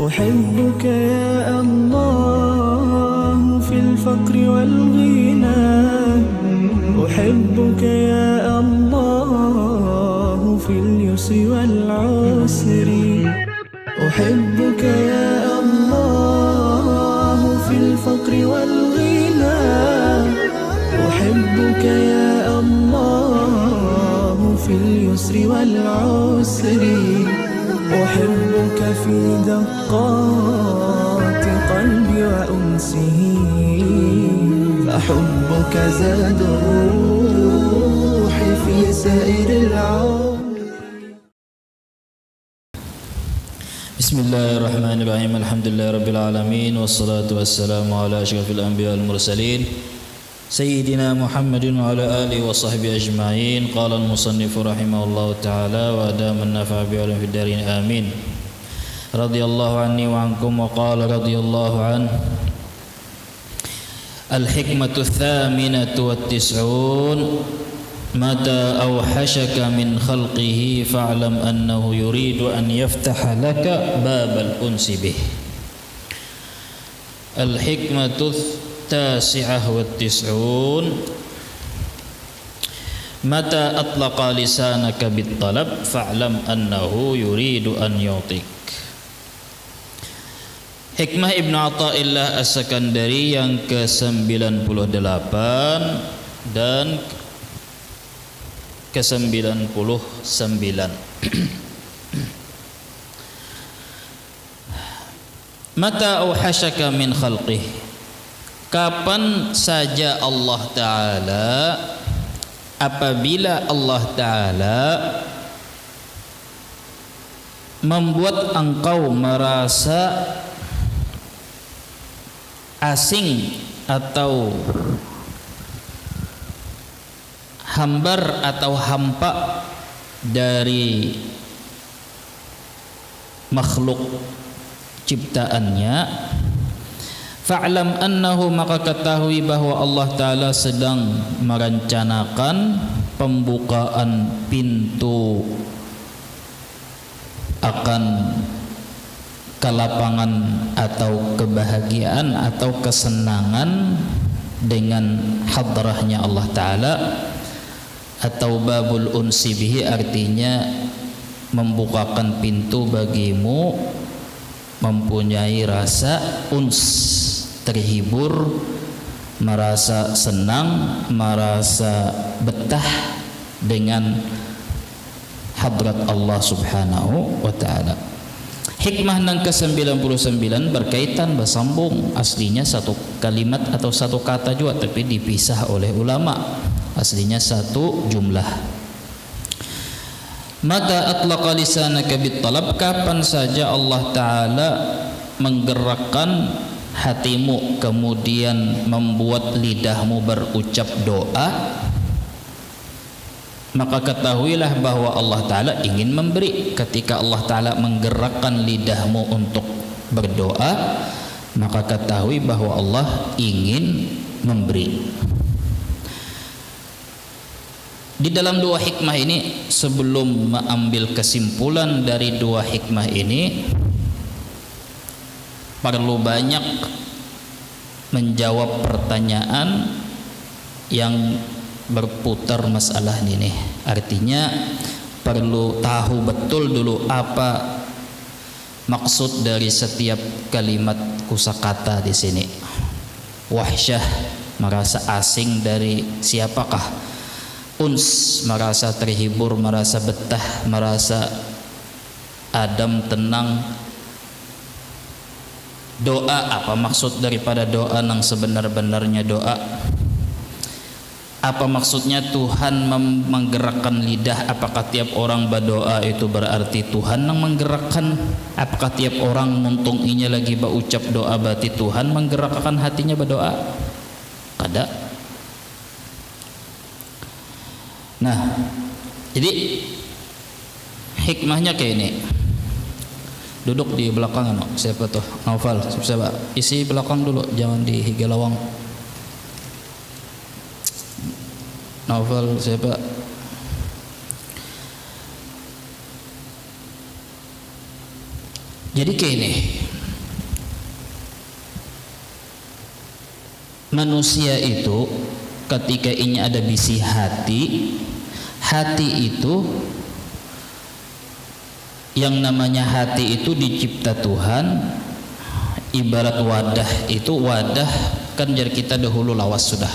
أحبك يا الله في الفقر والغنى، أحبك يا الله في اليسر والعسر، أحبك يا الله في الفقر والغنى، أحبك يا الله في اليسر والعسر، أحبك في دقات قلبي وأنسه، فحبك زاد الروح في سائر العمر. بسم الله الرحمن الرحيم. الحمد لله رب العالمين، والصلاة والسلام على أشرف الأنبياء والمرسلين سيدنا محمد وعلى آله وصحبه أجمعين. قال المصنف رحمه الله تعالى وأدام النفع بعلم في الدارين آمين. رضي الله عني وعنكم. وقال رضي الله عنه: الحكمة الثامنة والتسعون: متى أوحشك من خلقه فاعلم أنه يريد أن يفتح لك باب الأنس به. الحكمة التاسعة والتسعون: متى أطلق لسانك بالطلب فاعلم أنه يريد أن يعطيك. Hikmah Ibnu Athaillah As-Sakandari yang ke-98 dan ke-99. Mata auhashaka min khalqih, kapan saja Allah Ta'ala, apabila Allah Ta'ala membuat engkau merasa asing atau hambar atau hampa dari makhluk ciptaannya, fa'lam annahu, maka ketahui bahwa Allah Ta'ala sedang merencanakan pembukaan pintu akan kelapangan atau kebahagiaan atau kesenangan dengan hadrahnya Allah Ta'ala, atau babul unsi bihi, artinya membukakan pintu bagimu mempunyai rasa uns, terhibur, merasa senang, merasa betah dengan hadrat Allah Subhanahu wa Ta'ala. Hikmah yang ke-99 berkaitan, bersambung, aslinya satu kalimat atau satu kata juga, tapi dipisah oleh ulama, aslinya satu jumlah. Mata atlaqa lisanaka bittalab, kapan saja Allah Ta'ala menggerakkan hatimu kemudian membuat lidahmu berucap doa, maka ketahuilah bahwa Allah Ta'ala ingin memberi. Ketika Allah Ta'ala menggerakkan lidahmu untuk berdoa, maka ketahui bahwa Allah ingin memberi. Di dalam dua hikmah ini, sebelum mengambil kesimpulan dari dua hikmah ini, perlu banyak menjawab pertanyaan yang berputar masalah ini. Artinya perlu tahu betul dulu apa maksud dari setiap kalimat kosakata di sini. Wahsyah, merasa asing dari siapakah? Uns, merasa terhibur, merasa betah, merasa adem, tenang. Doa, apa maksud daripada doa yang sebenar-benarnya doa? Apa maksudnya Tuhan menggerakkan lidah? Apakah tiap orang berdoa itu berarti Tuhan yang menggerakkan? Apakah tiap orang muntunginya lagi berucap doa berarti Tuhan menggerakkan hatinya berdoa? Kada. Nah, jadi hikmahnya kayak ini. Duduk di belakang, siapa tuh? Naufal, siapa? Isi belakang dulu, jangan di higa lawang. Naufal siapa? Jadi kayak ini, manusia itu ketika ini ada bisi hati itu yang namanya hati itu dicipta Tuhan ibarat wadah. Itu wadah kan jadi kita dahulu lawas sudah.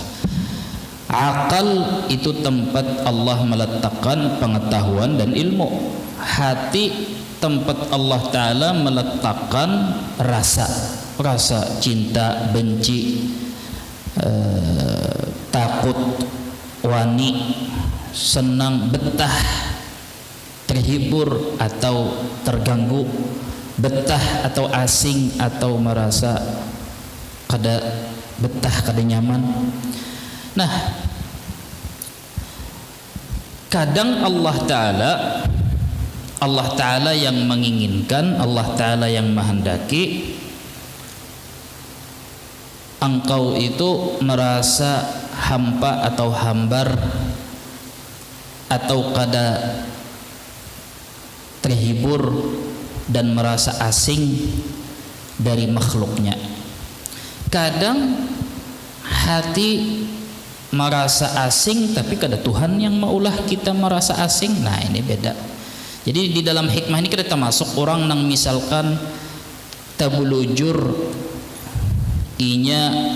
Akal itu tempat Allah meletakkan pengetahuan dan ilmu. Hati tempat Allah Ta'ala meletakkan rasa cinta, benci, takut, wani, senang, betah, terhibur atau terganggu, betah atau asing atau merasa kada betah, kada nyaman. Nah, kadang Allah Ta'ala yang menginginkan, Allah Ta'ala yang menghendaki engkau itu merasa hampa atau hambar atau kada terhibur dan merasa asing dari makhluknya. Kadang hati merasa asing tapi kada Tuhan yang maulah kita merasa asing. Nah, ini beda. Jadi di dalam hikmah ini kita termasuk orang nang misalkan tabulujur inya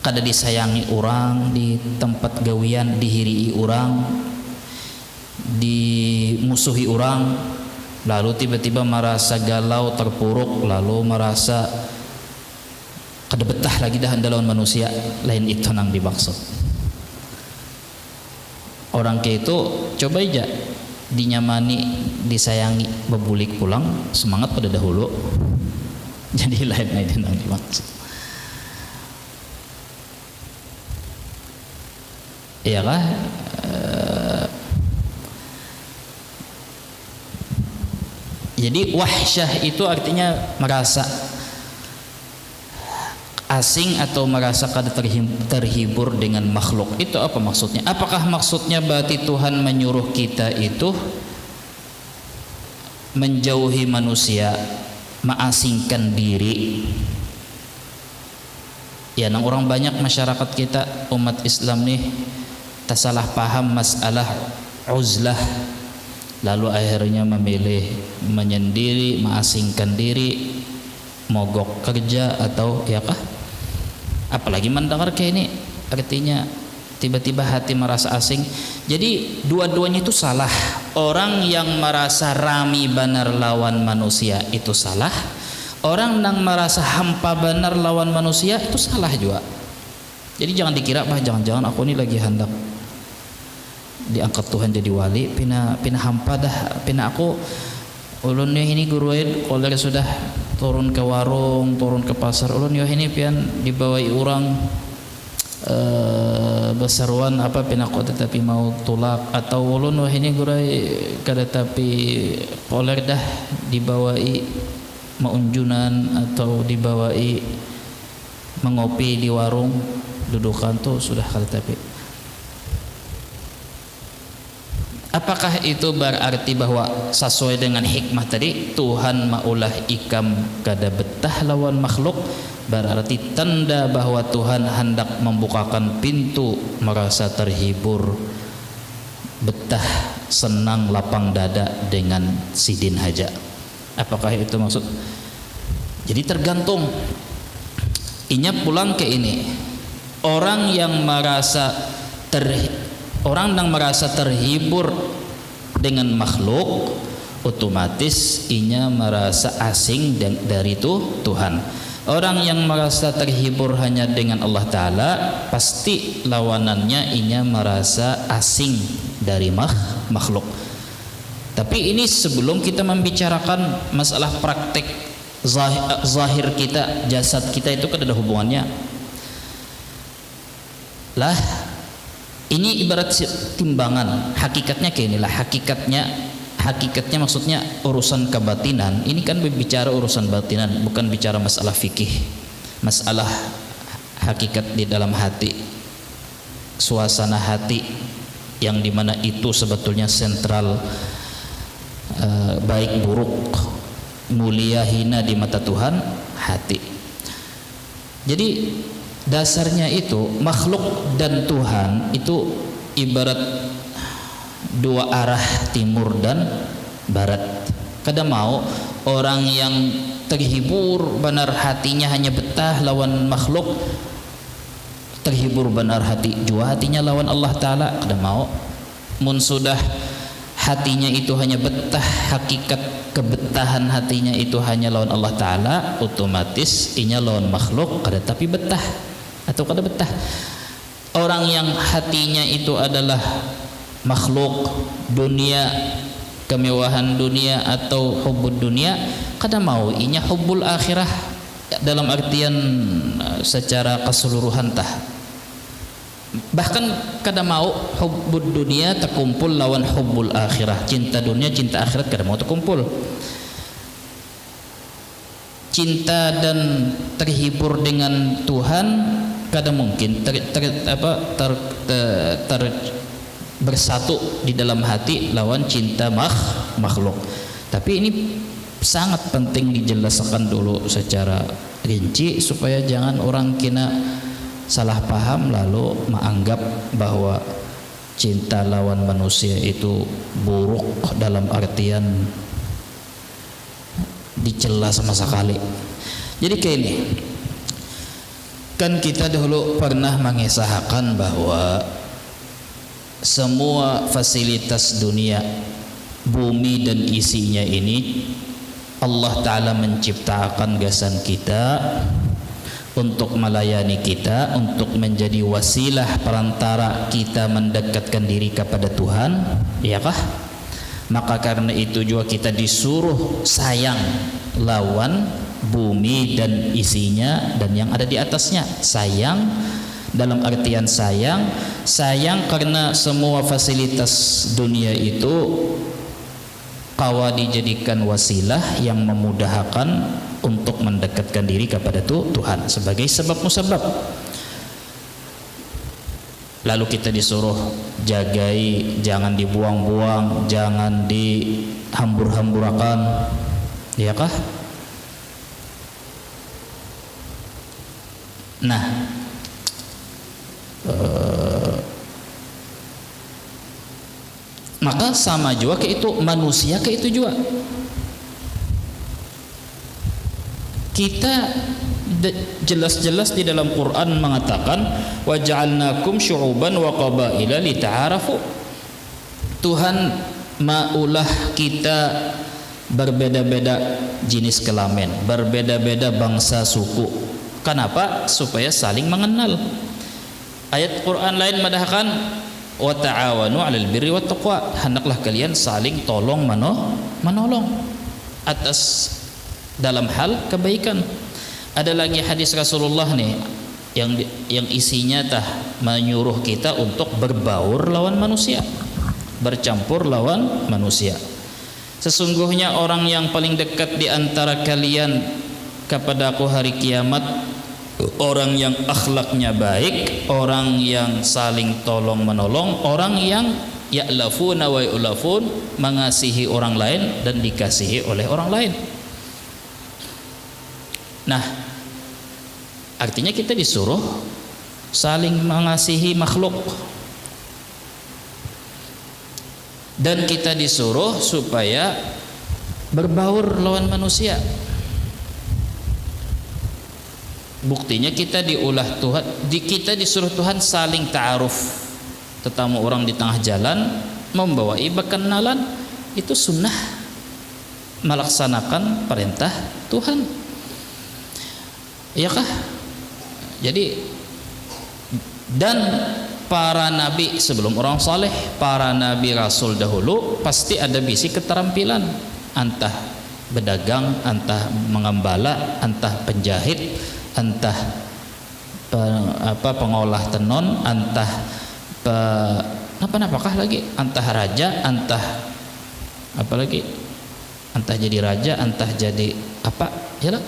kada disayangi orang di tempat gawian, dihirii orang, dimusuhi orang, lalu tiba-tiba merasa galau, terpuruk, lalu merasa kada betah lagi dah lawan manusia. Lain itu nang dimaksud. Orang kayak itu coba aja dinyamani, disayangi, bebulik pulang, semangat pada dahulu. Jadi lain itu nang dimaksud. Iyalah jadi wahsyah itu artinya merasa asing atau merasa kada terhibur dengan makhluk. Itu apa maksudnya? Apakah maksudnya berarti Tuhan menyuruh kita itu menjauhi manusia, mengasingkan diri? Ya, nang orang banyak masyarakat kita umat Islam nih tersalah paham masalah uzlah, lalu akhirnya memilih menyendiri, mengasingkan diri, mogok kerja atau ya kah? Apalagi mendengar kayak ini artinya tiba-tiba hati merasa asing. Jadi dua-duanya itu salah. Orang yang merasa rami benar lawan manusia itu salah. Orang yang merasa hampa benar lawan manusia itu salah juga. Jadi jangan dikira bah jangan-jangan aku ini lagi hendak diangkat Tuhan jadi wali, pina hampa dah, pina aku ulunnya ini guruin kalau sudah turun ke warung, turun ke pasar, ulun yo ini pian dibawai orang besaruan apa pinako tetapi mau tulak, atau ulun wah ini gurai kada tapi poler dah dibawai maunjunan atau dibawai mengopi di warung dudukan tuh sudah kada tapi. Apakah itu berarti bahwa sesuai dengan hikmah tadi Tuhan maulah ikam kada betah lawan makhluk? Berarti tanda bahwa Tuhan hendak membukakan pintu merasa terhibur, betah, senang, lapang dada dengan sidin haja. Apakah itu maksud? Jadi tergantung. Inya pulang ke ini. Orang yang merasa terhibur dengan makhluk, otomatis inya merasa asing dari itu Tuhan. Orang yang merasa terhibur hanya dengan Allah Ta'ala, pasti lawanannya inya merasa asing dari makhluk. Tapi ini sebelum kita membicarakan masalah praktek zahir kita, jasad kita itu kan ada hubungannya lah. Ini ibarat timbangan, hakikatnya kayak inilah. Hakikatnya maksudnya urusan kebatinan. Ini kan berbicara urusan batinan, bukan bicara masalah fikih, masalah hakikat di dalam hati, suasana hati yang dimana itu sebetulnya sentral baik buruk, mulia hina di mata Tuhan, hati. Jadi dasarnya itu makhluk dan Tuhan itu ibarat dua arah, timur dan barat. Kada mau orang yang terhibur benar hatinya hanya betah lawan makhluk, terhibur benar hati jua hatinya lawan Allah Ta'ala, kada mau. Mun sudah hatinya itu hanya betah, hakikat kebetahan hatinya itu hanya lawan Allah Ta'ala, otomatis inya lawan makhluk kada tapi betah atau kada betah. Orang yang hatinya itu adalah makhluk, dunia, kemewahan dunia atau hubbud dunia, kada mau inya hubbul akhirah dalam artian secara keseluruhan tah. Bahkan kada mau hubbud dunia terkumpul lawan hubbul akhirah, cinta dunia cinta akhirat kada mau terkumpul. Cinta dan terhibur dengan Tuhan kada mungkin bersatu di dalam hati lawan cinta makhluk. Tapi ini sangat penting dijelaskan dulu secara rinci supaya jangan orang kena salah paham lalu menganggap bahwa cinta lawan manusia itu buruk dalam artian dicela sama sekali. Jadi kayak ini, kan kita dahulu pernah mengisahkan bahwa semua fasilitas dunia, bumi dan isinya ini Allah Ta'ala menciptakan gasan kita untuk melayani kita, untuk menjadi wasilah perantara kita mendekatkan diri kepada Tuhan, ya kah? Maka karena itu juga kita disuruh sayang lawan bumi dan isinya dan yang ada di atasnya. Sayang dalam artian sayang karena semua fasilitas dunia itu kawa dijadikan wasilah yang memudahkan untuk mendekatkan diri kepada Tuhan sebagai sebab musabab. Lalu kita disuruh jagai, jangan dibuang-buang, jangan dihambur-hamburakan, ya kah? Nah, maka sama juga kayak itu manusia kayak itu juga. Kita jelas-jelas di dalam Quran mengatakan waja'alnakum syu'uban wa qabaila lita'arafu. Tuhan maulah kita berbeda-beda jenis kelamin, berbeda-beda bangsa suku. Kenapa? Supaya saling mengenal. Ayat Quran lain madahkan wa ta'awanu 'alal birri wat taqwa. Hendaklah kalian saling tolong menolong atas dalam hal kebaikan. Ada lagi hadis Rasulullah nih yang isinya tah menyuruh kita untuk berbaur lawan manusia, bercampur lawan manusia. Sesungguhnya orang yang paling dekat di antara kalian kepada aku hari kiamat, orang yang akhlaknya baik, orang yang saling tolong menolong, orang yang ya'lafuna wa yu'lafun, mengasihi orang lain dan dikasihi oleh orang lain. Nah, artinya kita disuruh saling mengasihi makhluk dan kita disuruh supaya berbaur lawan manusia. Buktinya kita diulah Tuhan, kita disuruh Tuhan saling ta'aruf. Tetamu orang di tengah jalan membawai berkenalan, itu sunnah melaksanakan perintah Tuhan. Iya kah? Jadi dan para nabi sebelum orang saleh, para nabi rasul dahulu pasti ada bisi keterampilan, entah berdagang, entah mengembala, entah penjahit, entah pengolah tenun, entah apa-apakah lagi, entah raja, entah apa lagi, entah jadi raja, entah jadi apa, ya lah,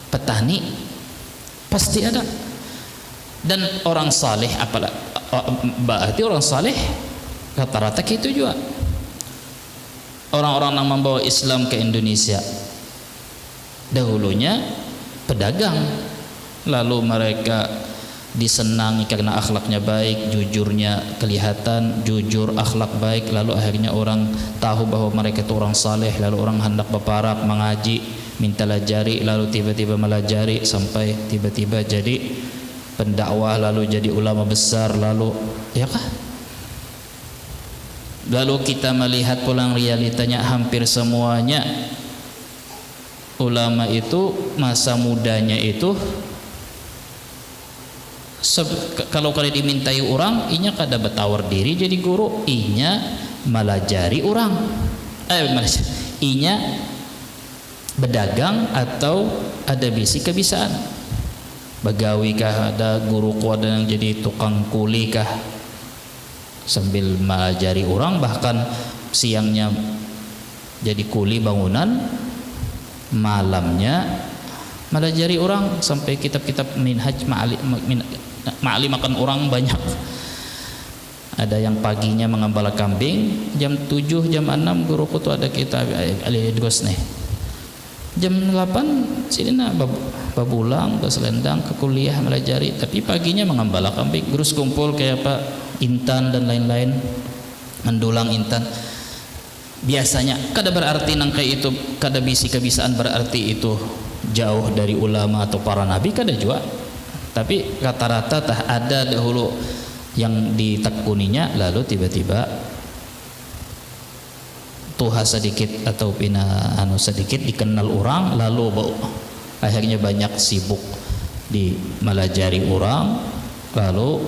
petani pasti ada. Dan orang saleh apalah berarti orang saleh rata-rata gitu juga. Orang-orang yang membawa Islam ke Indonesia dahulunya pedagang, lalu mereka disenangi karena akhlaknya baik, jujurnya kelihatan, jujur, akhlak baik, lalu akhirnya orang tahu bahwa mereka itu orang saleh, lalu orang hendak berparak, mengaji, minta lajari, lalu tiba-tiba melajari sampai tiba-tiba jadi pendakwah, lalu jadi ulama besar, lalu ya kah? Lalu kita melihat pulang realitanya hampir semuanya ulama itu masa mudanya itu kalau kalian dimintai orang, inya kada bertawar diri jadi guru, inya melajari orang, inya berdagang atau ada bisi kebisaan, begawi kah, ada guru kuat yang jadi tukang kuli kah, sambil melajari orang, bahkan siangnya jadi kuli bangunan, malamnya melajari orang sampai kitab-kitab minhaj ma'ali makan orang banyak. Ada yang paginya mengembala kambing, jam 7, jam 6 guruku tuh ada kitab Al-Idros nih. Jam 8 sini nak babulang ke selendang ke kuliah melajari, tapi paginya mengembala kambing, terus kumpul kayak apa intan dan lain-lain, mendulang intan. Biasanya kada berarti nangkai itu kada bisi kebisaan berarti itu jauh dari ulama atau para nabi, kada juga. Tapi rata-rata tah ada dahulu yang ditekuninya, lalu tiba-tiba tuha sedikit atau pina sedikit dikenal orang, lalu akhirnya banyak sibuk di melajari orang, lalu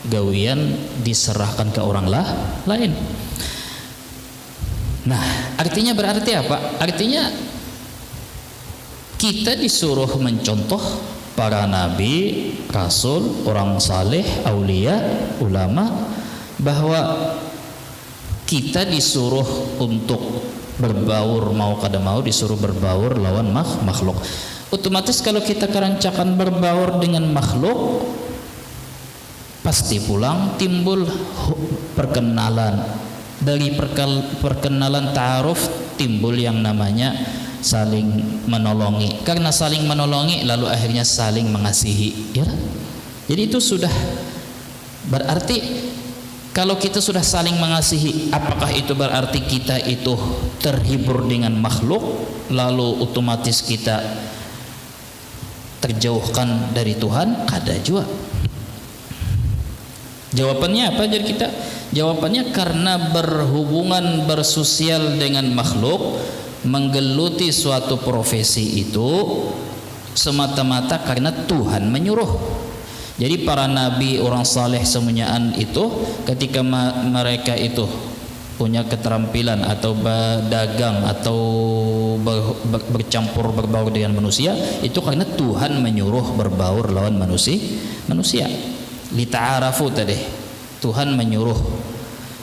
gawian diserahkan ke orang lain. Nah, artinya berarti apa? Artinya kita disuruh mencontoh para nabi, rasul, orang saleh, aulia, ulama, bahwa kita disuruh untuk berbaur, mau kada mau disuruh berbaur lawan makhluk. Otomatis kalau kita kerancakan berbaur dengan makhluk, pasti pulang timbul perkenalan. Dari perkenalan ta'aruf timbul yang namanya saling menolongi. Karena saling menolongi lalu akhirnya saling mengasihi, ya. Jadi itu sudah berarti kalau kita sudah saling mengasihi, apakah itu berarti kita itu terhibur dengan makhluk lalu otomatis kita terjauhkan dari Tuhan? Kada juga. Jawabannya apa? Jadi kita jawabannya karena berhubungan bersosial dengan makhluk, menggeluti suatu profesi itu semata-mata karena Tuhan menyuruh. Jadi para nabi, orang saleh semuanyaan itu ketika mereka itu punya keterampilan atau berdagang atau bercampur berbaur dengan manusia, itu karena Tuhan menyuruh berbaur lawan manusia. Lita'arafu tadi, Tuhan menyuruh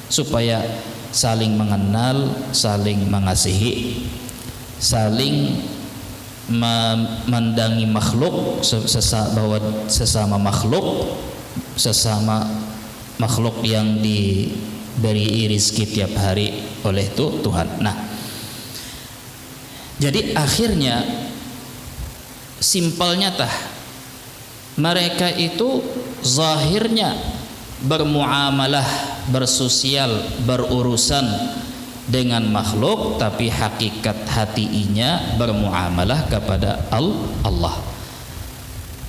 supaya saling mengenal, saling mengasihi, saling memandangi makhluk bahwa sesama makhluk yang diberi rezeki tiap hari oleh Tuhan. Nah, jadi akhirnya simpelnya mereka itu zahirnya bermuamalah, bersosial, berurusan dengan makhluk, tapi hakikat hatinya bermuamalah kepada Allah.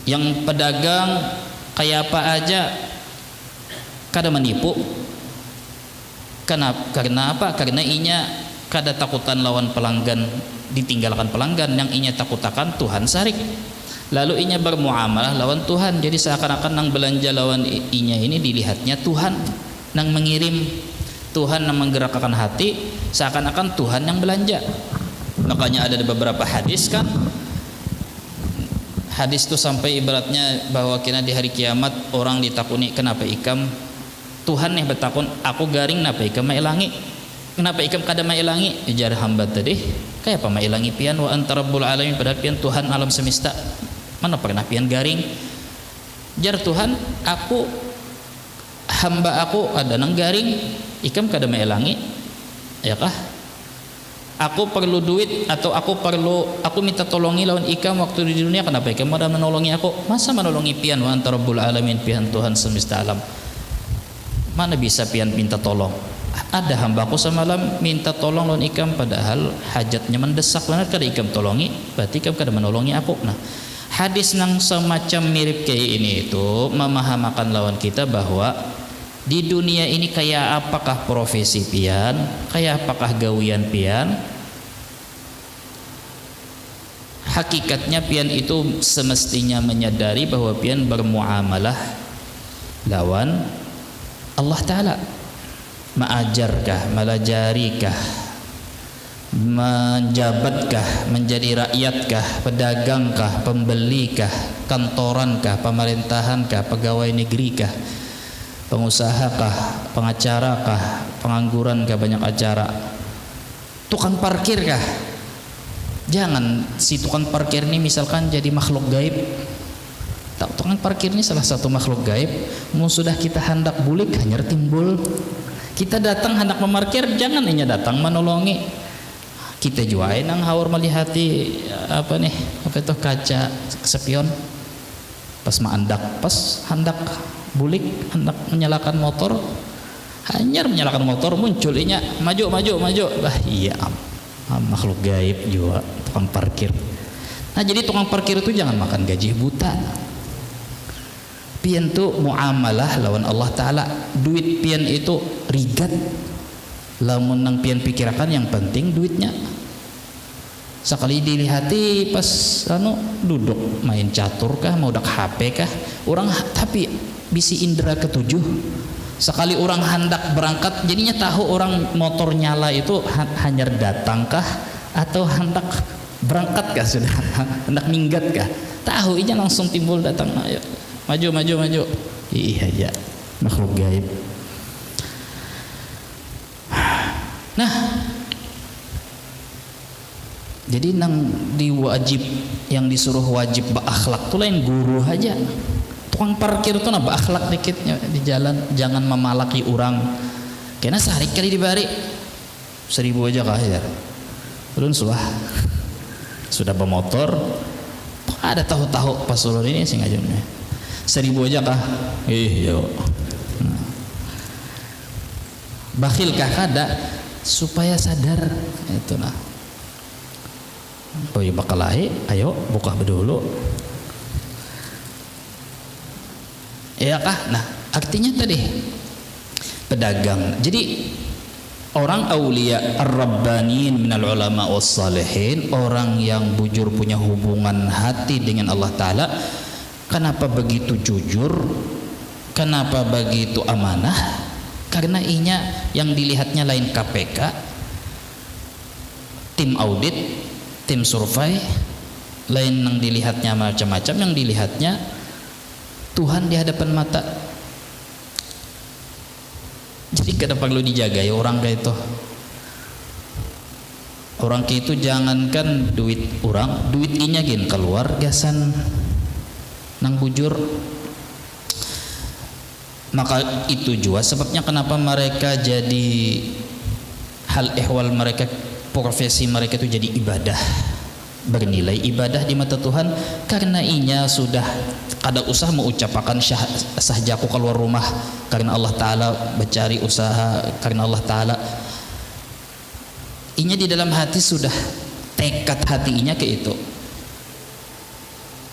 Yang pedagang kayak apa aja kada menipu. Karena apa? Karena inya kada takutan lawan pelanggan, ditinggalkan pelanggan. Yang inya takutakan Tuhan sarik. Lalu inya bermuamalah lawan Tuhan. Jadi seakan-akan nang belanja lawan inya ini dilihatnya Tuhan nang mengirim, Tuhan yang menggerakkan hati, seakan-akan Tuhan yang belanja. Makanya ada beberapa hadis kan, hadis itu sampai ibaratnya bahwa kena di hari kiamat orang ditakuni kenapa ikam, Tuhan nih bertakun aku garing kenapa ikam mailangi, kenapa ikam kada mailangi, ujar hamba tadi kayak apa mailangi pian wa anta rabbul alamin, padahal pian Tuhan alam semesta, mana pernah pian garing. Jar Tuhan, aku hamba aku ada nang garing, ikam kada maelangi, ya kah? Aku perlu duit atau aku minta tolongi lawan ikam waktu di dunia, kenapa ikam ada menolongi aku? Masa menolongi pian wa anta rabbul alamin, pian Tuhan semesta alam. Mana bisa pian minta tolong? Ada hambaku semalam minta tolong lawan ikam padahal hajatnya mendesak banget, kada ikam tolongi, berarti ikam kada menolongi aku. Nah, hadis nang semacam mirip kayak ini itu memahamakan lawan kita bahwa di dunia ini kayak apakah profesi pian, kayak apakah gawian pian, hakikatnya pian itu semestinya menyadari bahwa pian bermuamalah lawan Allah Ta'ala. Mengajarkah, melajarikah, menjabatkah, menjadi rakyatkah, pedagangkah, pembelikah, kantorankah, pemerintahankah, pegawai negerikah, pengusahakah, pengacarakah, penganggurankah, banyak acara, tukang parkirkah. Jangan si tukang parkir ini misalkan jadi makhluk gaib. Tukang parkir ini salah satu makhluk gaib. Mau sudah kita hendak bulik hanya timbul. Kita datang hendak memarkir, jangan hanya datang menolongi. Kita juain nang haur melihati apa itu kaca spion. Pas hendak bulik, hendak menyalakan motor, hanya menyalakan motor muncul inya maju. Lah iya makhluk gaib juga tukang parkir. Nah, jadi tukang parkir itu jangan makan gaji buta. Pian tu muamalah lawan Allah Ta'ala. Duit pian itu rigat, lamun nang pian pikirkan yang penting duitnya. Sekali dilihati pas duduk main catur kah, mau dak HP kah, orang tapi bisi indera ketujuh. Sekali orang hendak berangkat jadinya tahu orang motor nyala itu hanya datang kah atau hendak berangkat kah, sudah hendak minggat kah, tahu inya langsung timbul datang, ayo maju. Iya ya, makhluk gaib. Nah, jadi nang diwajib, yang disuruh wajib berakhlak tuh lain guru aja. Tukang parkir tuh nah berakhlak dikitnya di jalan, jangan memalaki orang. Karena sehari kali dibari 1.000 aja kah ya. Ulun sudah bermotor, ada tahu-tahu pas ulun ini sing ajunnya 1.000 aja kah? Yo. Bakhil kah kada? Supaya sadar itu nah. Boy bakalahi, ayo buka dulu. Iya kah? Nah, artinya tadi pedagang. Jadi orang aulia ar-rabbaniin minal ulama was salihin, orang yang bujur punya hubungan hati dengan Allah Ta'ala. Kenapa begitu jujur? Kenapa begitu amanah? Karena inya yang dilihatnya lain KPK, tim audit, tim survei, lain yang dilihatnya macam-macam, yang dilihatnya Tuhan di hadapan mata. Jadi kada perlu dijaga ya orang kayak itu. Orang kayak itu jangankan duit orang, duit inya gin keluar gasan nang bujur. Maka itu juga sebabnya kenapa mereka jadi hal ehwal mereka, profesi mereka itu jadi ibadah, bernilai ibadah di mata Tuhan, karena inya sudah kada usah mengucapkan sahjaku keluar rumah karena Allah Ta'ala, mencari usaha karena Allah Ta'ala. Inya di dalam hati sudah tekad hatinya ke itu.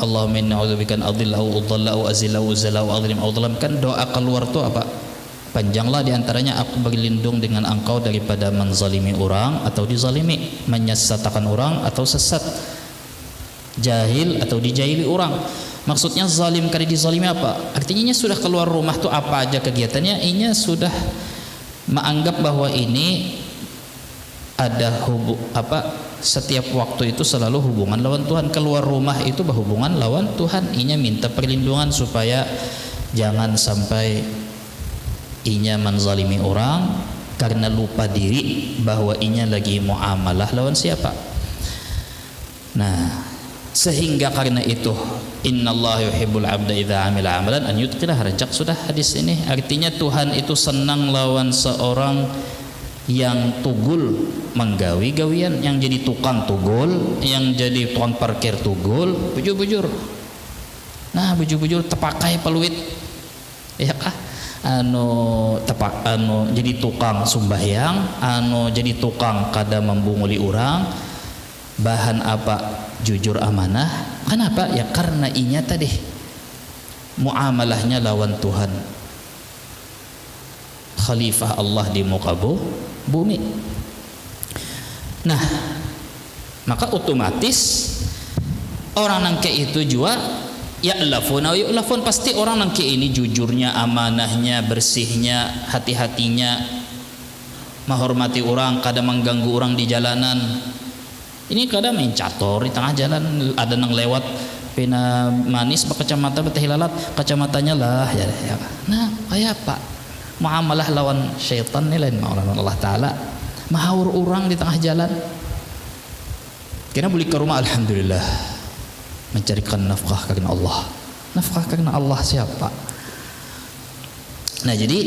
Allahumma inna a'udzubika an adilla aw udalla aw azilla aw uzalla aw adlim aw dhalam. Kan doa keluar tuh apa? Panjanglah diantaranya, aku berlindung dengan engkau daripada menzalimi orang atau dizalimi, menyesatkan orang atau sesat, jahil atau dijahili orang. Maksudnya zalim kali dizalimi apa? Artinya sudah keluar rumah tuh apa aja kegiatannya, inya sudah menganggap bahwa ini ada setiap waktu itu selalu hubungan lawan Tuhan. Keluar rumah itu berhubungan lawan Tuhan. Inya minta perlindungan supaya jangan sampai inya menzalimi orang karena lupa diri bahwa inya lagi muamalah lawan siapa. Nah, sehingga karena itu innallaha yuhibbul 'abda idza 'amila 'amalan an yutqinah rajak. Sudah hadis ini artinya Tuhan itu senang lawan seorang yang tugul menggawi gawian, yang jadi tukang tugul, yang jadi tukang parkir tugul, bujur-bujur. Nah, bujur-bujur tepakai peluit, ya kah? Jadi tukang sumbahyang, jadi tukang kada membunguli orang. Bahan apa? Jujur amanah. Kenapa? Ya karena inya tadi muamalahnya lawan Tuhan, khalifah Allah di muka bumi. Nah, maka otomatis orang nangke itu juga ya'lafun pasti orang nangke ini jujurnya, amanahnya, bersihnya, hati-hatinya, menghormati orang, kada mengganggu orang di jalanan. Ini kada main cator di tengah jalan, ada nang lewat pina manis kacamata betah lalat, kacamatanya lah ya. Nah, kayak apa? Muamalah lawan syaitan ni lain lawan Allah Ta'ala. Mahaur orang di tengah jalan. Kena beli ke rumah, alhamdulillah, mencarikan nafkah karena Allah. Nafkah karena Allah siapa? Nah, jadi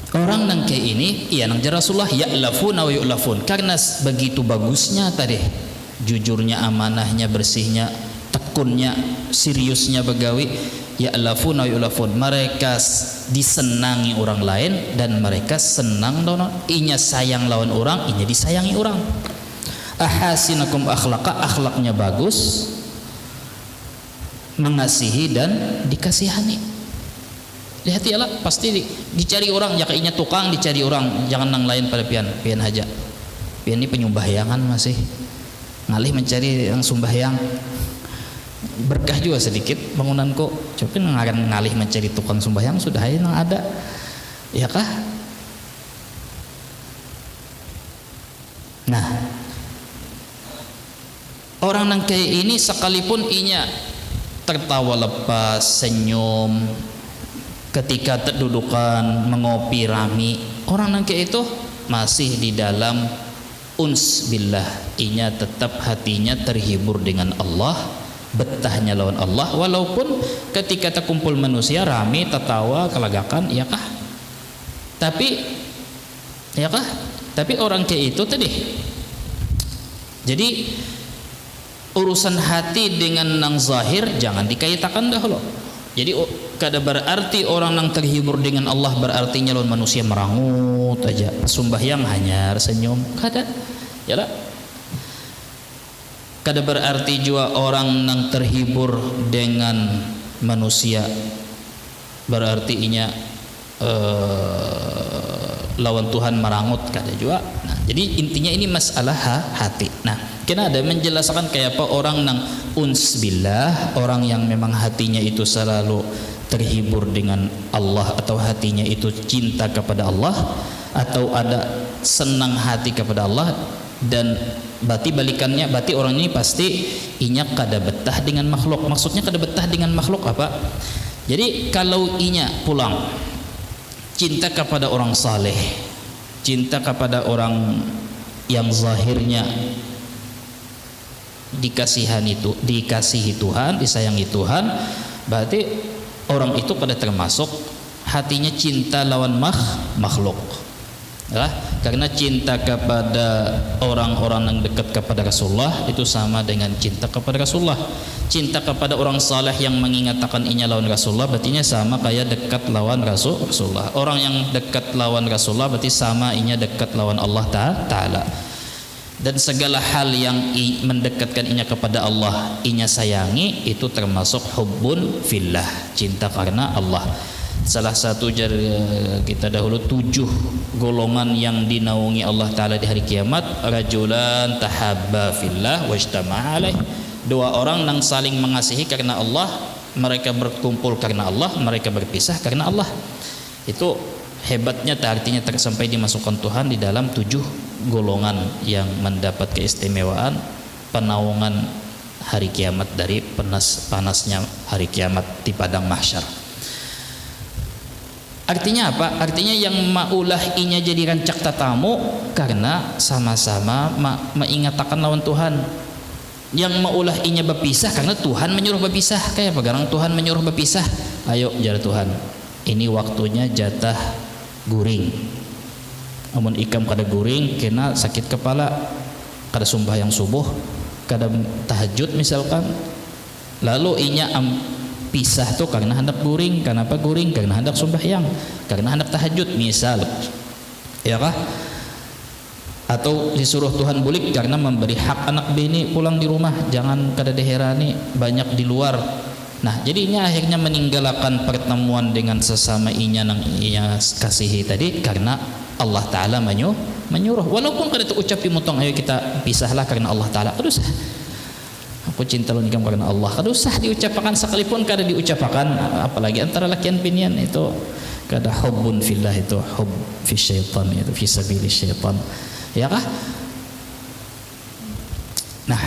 orang nang kayak ini, iya nang Rasulullah ya'lafuna wa yu'lafun, karena begitu bagusnya tadi, jujurnya, amanahnya, bersihnya, tekunnya, seriusnya begawi, ya'lafuna wa yu'lafun, mereka disenangi orang lain dan mereka senang lawan, inya sayang lawan orang, inya disayangi orang. Ahasinakum akhlaqa, akhlaknya bagus, mengasihi dan dikasihani. Lihat ya lah, pasti dicari orang, ya kayaknya tukang dicari orang, jangan nang lain pada pian haja. Pian ini penyumbahyangan masih ngalih mencari yang sumbahyang. Berkah juga sedikit bangunanku. Coba ngalih mencari tukang sumbahyang, sudah aja nang ada. Ya kah? Nah, orang nang kayak ini sekalipun inya tertawa lepas, senyum ketika terdudukan mengopi rami, orang nang kayak itu masih di dalam uns billah, inya tetap hatinya terhibur dengan Allah, betahnya lawan Allah, walaupun ketika terkumpul manusia rami, tertawa, kelagakan, ya kah? Tapi orang kayak itu tadi. Jadi urusan hati dengan nang zahir jangan dikaitakan dahulu. Jadi kada berarti orang yang terhibur dengan Allah berarti lawan manusia merangut aja, sembahyang hanya senyum, kada. Ya lah. Kada berarti juga orang yang terhibur dengan manusia berarti inya lawan Tuhan merangut, kada juga. Nah, jadi intinya ini masalah hati. Nah, kena ada menjelaskan kayak apa orang nang uns billah, orang yang memang hatinya itu selalu terhibur dengan Allah, atau hatinya itu cinta kepada Allah, atau ada senang hati kepada Allah, dan berarti balikannya, berarti orang ini pasti inya kada betah dengan makhluk. Maksudnya kada betah dengan makhluk apa? Jadi kalau inya pulang cinta kepada orang saleh, cinta kepada orang yang zahirnya dikasihi Tuhan, disayangi Tuhan, berarti orang itu pada termasuk hatinya cinta lawan makhluk. Ya, karena cinta kepada orang-orang yang dekat kepada Rasulullah itu sama dengan cinta kepada Rasulullah. Cinta kepada orang saleh yang mengingatkan inya lawan Rasulullah berarti sama kayak dekat lawan Rasulullah. Orang yang dekat lawan Rasulullah berarti sama inya dekat lawan Allah Ta'ala. Dan segala hal yang mendekatkan inya kepada Allah, inya sayangi, itu termasuk hubbun fillah, cinta karena Allah. Salah satu kita dahulu 7 golongan yang dinaungi Allah Ta'ala di hari kiamat, rajulan tahabba fillah wajtama'a alaih, 2 orang yang saling mengasihi karena Allah, mereka berkumpul karena Allah, mereka berpisah karena Allah. Itu hebatnya, artinya sampai dimasukkan Tuhan di dalam 7 golongan yang mendapat keistimewaan penaungan hari kiamat dari panasnya hari kiamat di padang mahsyar. Artinya apa? Artinya yang maulah inya jadi rancak tatamu karena sama-sama mengingatkan lawan Tuhan. Yang maulah inya berpisah karena Tuhan menyuruh berpisah. Kayak apa? Garang Tuhan menyuruh berpisah. Ayo jar Tuhan, ini waktunya jatah guring. Amun ikam kada guring kena sakit kepala, kada sembahyang subuh, kada tahajud misalkan. Lalu inya pisah tuh karena hendak guring. Kenapa guring? Karena hendak sembahyang, karena hendak tahajud misal. Ya kah? Atau disuruh Tuhan bulik karena memberi hak anak bini pulang di rumah, jangan kada diherani banyak di luar. Nah, jadi inya akhirnya meninggalkan pertemuan dengan sesama inya nang inya kasihi tadi karena Allah Ta'ala menyuruh. Walaupun kada terucap di mutong, ayo kita pisahlah karena Allah Ta'ala. Kada usah. Aku cinta lu nikam karena Allah. Kada usah diucapkan sekalipun kada diucapkan, apalagi antara lakian binian itu kada hubbun fillah, itu hub fi syaitan, itu fi sabili syaitan. Ya kah? Nah,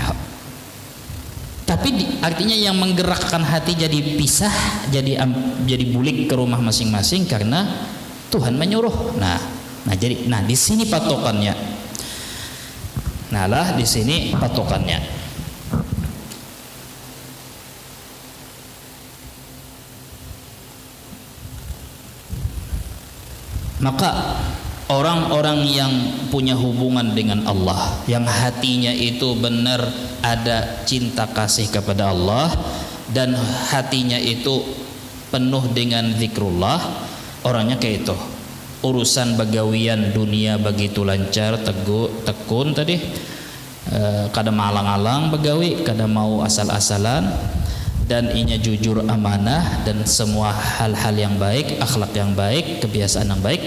tapi artinya yang menggerakkan hati jadi pisah, jadi bulik ke rumah masing-masing karena Tuhan menyuruh. Nah jadi di sini patokannya. Nah di sini patokannya. Maka orang-orang yang punya hubungan dengan Allah, yang hatinya itu benar ada cinta kasih kepada Allah dan hatinya itu penuh dengan zikrullah, orangnya kayak itu. Urusan bagawian dunia begitu lancar, tekun tadi, kada malang-alang begawi, kada mau asal-asalan, dan inya jujur, amanah, dan semua hal-hal yang baik, akhlak yang baik, kebiasaan yang baik.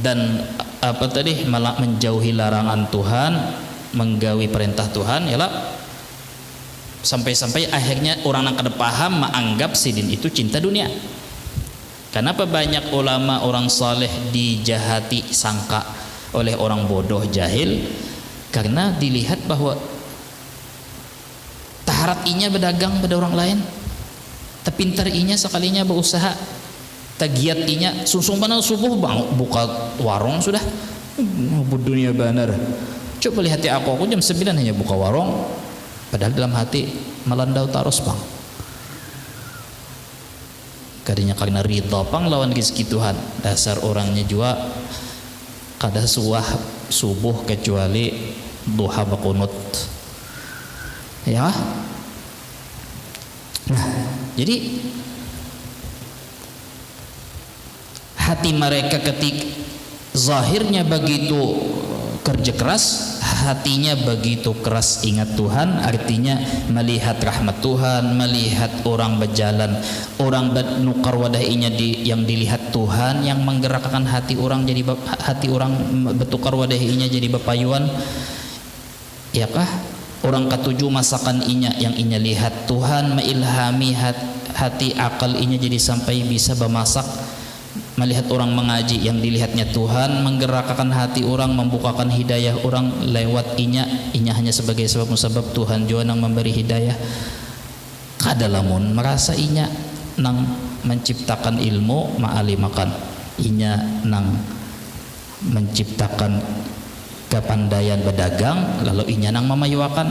Dan malah menjauhi larangan Tuhan, menggawi perintah Tuhan, yalah. Sampai-sampai akhirnya orang yang kada paham menganggap sidin itu cinta dunia. Kenapa banyak ulama orang saleh dijahati sangka oleh orang bodoh jahil? Karena dilihat bahwa taharat inya berdagang pada orang lain, tepintar inya sekalinya berusaha, tagiat inya susung panang subuh bang buka warung sudah dunia benar. Coba lihat aku jam 9 hanya buka warung, padahal dalam hati melandau tarus bang. Kadinya karena ridha pang lawan rezeki Tuhan. Dasar orangnya juga kada suah subuh kecuali duha bakunut. Ya. Nah, jadi hati mereka ketika zahirnya begitu kerja keras, hatinya begitu keras ingat Tuhan, artinya melihat rahmat Tuhan, melihat orang berjalan, orang nukar wadainya yang dilihat Tuhan, yang menggerakkan hati orang jadi hati orang bertukar wadainya jadi bepayuan. Ya kah? Orang ketujuh masakan inya yang inya lihat Tuhan mengilhami hati akal inya jadi sampai bisa bermasak. Melihat orang mengaji yang dilihatnya Tuhan, menggerakkan hati orang, membukakan hidayah orang lewat inya hanya sebagai sebab musabab Tuhan juga nang memberi hidayah. Kada lamun merasa inya nang menciptakan ilmu ma'alimakan, inya nang menciptakan kepandaian berdagang, lalu inya nang memayuakan.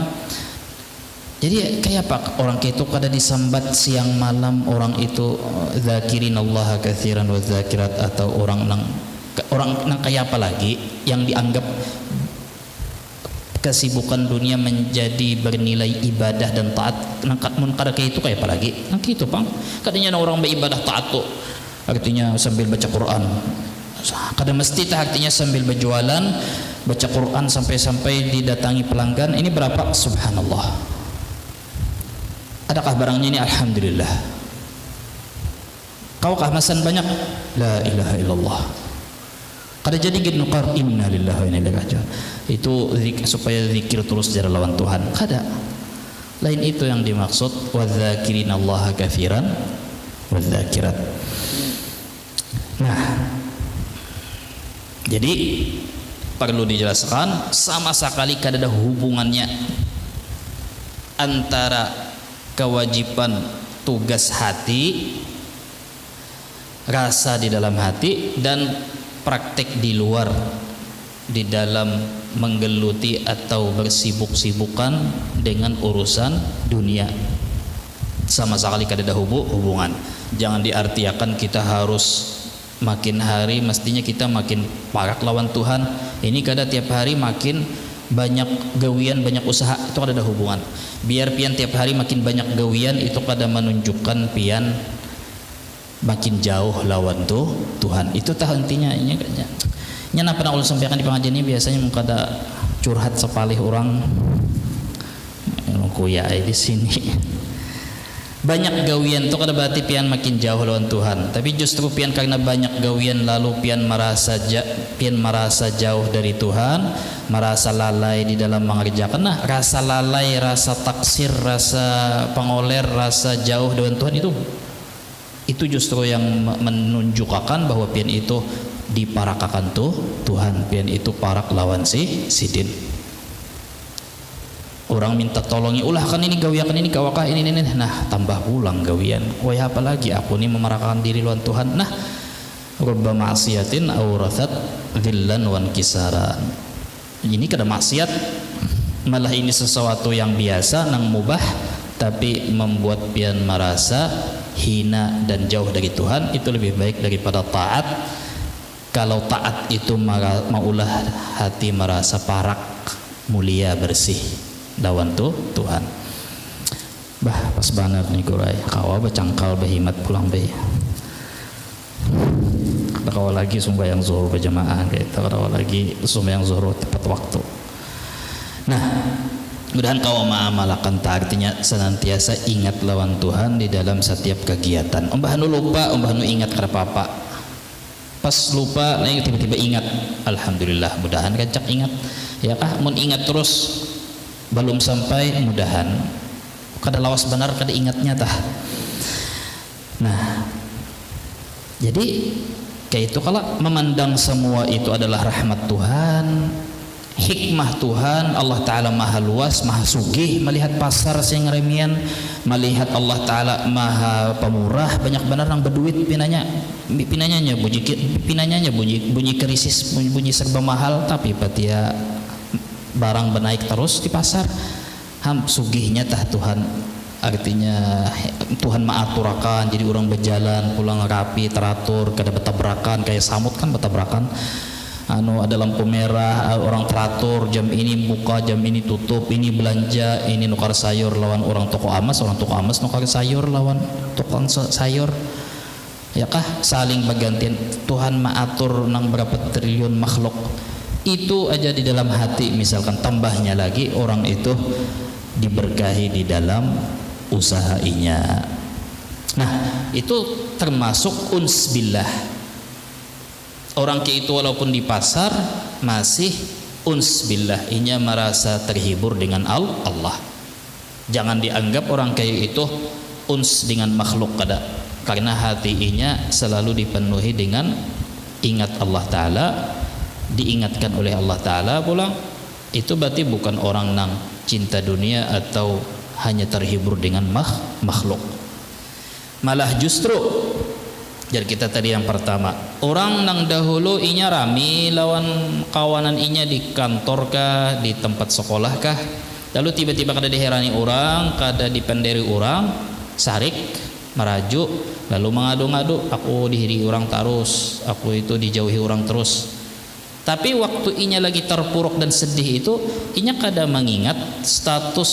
Jadi kayak apa orang itu kada disambat siang malam orang itu zakirin Allah katsiran wa zakirat, atau orang nang kayak apa lagi yang dianggap kesibukan dunia menjadi bernilai ibadah dan taat, nang kada kayak itu kayak apa lagi? Nang gitu pang. Katanya orang beribadah taat tuh artinya sambil baca Quran. Kada mesti tah artinya sambil berjualan baca Quran sampai didatangi pelanggan. Ini berapa? Subhanallah. Adakah barangnya ini? Alhamdulillah. Kaukah masan banyak? La ilaha illallah. Kada jadi nukar inna lillahi wa inna ilaihi raji'un. Itu supaya zikir terus dari lawan Tuhan. Kada. Lain itu yang dimaksud wa dzakirina Allah katsiran wa dzakirat. Nah, jadi perlu dijelaskan sama sekali kada ada hubungannya antara kewajiban tugas hati, rasa di dalam hati, dan praktek di luar, di dalam menggeluti atau bersibuk-sibukan dengan urusan dunia. sama sekali kada ada hubungan. Jangan diartiakan kita harus makin hari mestinya kita makin parak lawan Tuhan. Ini kada tiap hari makin banyak gawian, banyak usaha, itu kada ada hubungan. Biar pian tiap hari makin banyak gawian, itu kada menunjukkan pian makin jauh lawan Tuhan. Itu tah intinya. Nya pernah ulun sampaikan di pengajian ini biasanya kada curhat sepalih orang kuya di sini. Banyak gawian itu kada berarti pian makin jauh lawan Tuhan, tapi justru pian karena banyak gawian lalu pian merasa jauh dari Tuhan, merasa lalai di dalam mengerjakan. Nah, rasa lalai, rasa taksir, rasa pengoler, rasa jauh dengan Tuhan itu justru yang menunjukkan bahwa pian itu diparakakan Tuhan, pian itu parak lawan sidin. Orang minta tolongi, ulah kan ini gawiakan ini kawakah ini. Nah, tambah pulang gawian. Wah, apa lagi aku nih memarakakan diri lawan Tuhan. Nah, rubba ma'siyatin aurathat dhillan wan kisaran. Ini kada maksiat, malah ini sesuatu yang biasa nang mubah, tapi membuat pian merasa hina dan jauh dari Tuhan. Itu lebih baik daripada taat. Kalau taat itu maulah hati merasa parak, mulia, bersih lawan Tuhan. Bah, pas banget nih gurai. Kawa bacangkal behimat pulang be. Kawa lagi sembahyang zuhur berjamaah gitu. Kawa lagi sembahyang zuhur tepat waktu. Nah, mudahan kawa mengamalkan artinya senantiasa ingat lawan Tuhan di dalam setiap kegiatan. Umbah nu lupa, umbah nu ingat kada apa-apa. Pas lupa, nah tiba-tiba ingat. Alhamdulillah, mudahan kancak ingat. Ya kah, mun ingat terus belum sampai, mudahan kada lawas benar, kada ingatnya tah. Nah, jadi kayak itu kalau memandang semua itu adalah rahmat Tuhan, hikmah Tuhan. Allah Ta'ala maha luas, maha sugih, melihat pasar sing remian, melihat Allah Ta'ala maha pemurah, banyak benar yang berduit pinanya bunyi krisis, bunyi serba mahal, tapi patia barang benaik terus di pasar. Sugihnya tah Tuhan, artinya Tuhan maaturakan jadi orang berjalan pulang rapi teratur, kada betabrakan kayak samut kan betabrakan. Ada lampu merah, orang teratur, jam ini buka, jam ini tutup, ini belanja, ini nukar sayur lawan orang toko amas nukar sayur lawan tukang sayur. Ya kah, saling bergantian. Tuhan maatur nang berapa triliun makhluk. Itu aja di dalam hati, misalkan tambahnya lagi orang itu diberkahi di dalam usahainya. Nah, itu termasuk uns billah. Orang kayak itu walaupun di pasar masih uns billah, inya merasa terhibur dengan Allah. Jangan dianggap orang kayak itu uns dengan makhluk kada, karena hati inya selalu dipenuhi dengan ingat Allah Ta'ala, diingatkan oleh Allah Ta'ala pulang. Itu berarti bukan orang nang cinta dunia atau hanya terhibur dengan makhluk. Malah justru jadi kita tadi yang pertama, orang nang dahulu inya rami lawan kawanan inya di kantor kah, di tempat sekolah kah, lalu tiba-tiba kada diherani orang, kada dipenderi orang, sarik merajuk, lalu mengadu-ngadu, aku dihiri orang terus, aku itu dijauhi orang terus. Tapi waktu inya lagi terpuruk dan sedih itu, inya kada mengingat status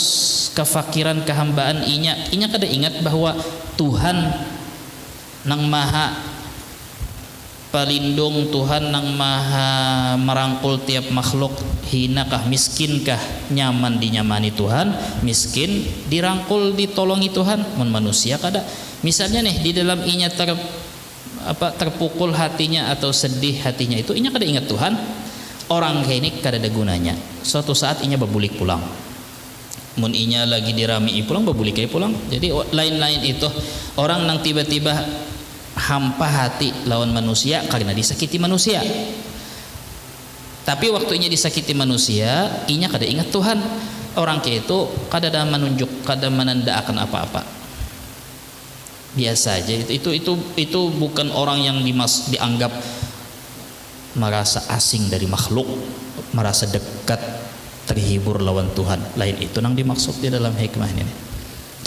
kefakiran kehambaan inya kada ingat bahwa Tuhan nang maha pelindung, Tuhan nang maha merangkul tiap makhluk, hinakah, miskinkah, nyaman dinyamani Tuhan, miskin dirangkul ditolongi Tuhan. Mun manusia kada, misalnya nih di dalam inya terpukul hatinya atau sedih hatinya itu, inya kada ingat Tuhan, orang kayak ini kada ada gunanya. Suatu saat inya babulik pulang, mun inya lagi dirami pulang babulik kayak pulang. Jadi lain-lain itu orang nang tiba-tiba hampa hati lawan manusia karena disakiti manusia, tapi waktunya disakiti manusia inya kada ingat Tuhan. Orang kayak itu kada ada menunjuk, kada menandakan apa-apa, biasa aja. Itu bukan orang yang dianggap merasa asing dari makhluk, merasa dekat, terhibur lawan Tuhan. Lain itu nang dimaksud di dalam hikmah ini.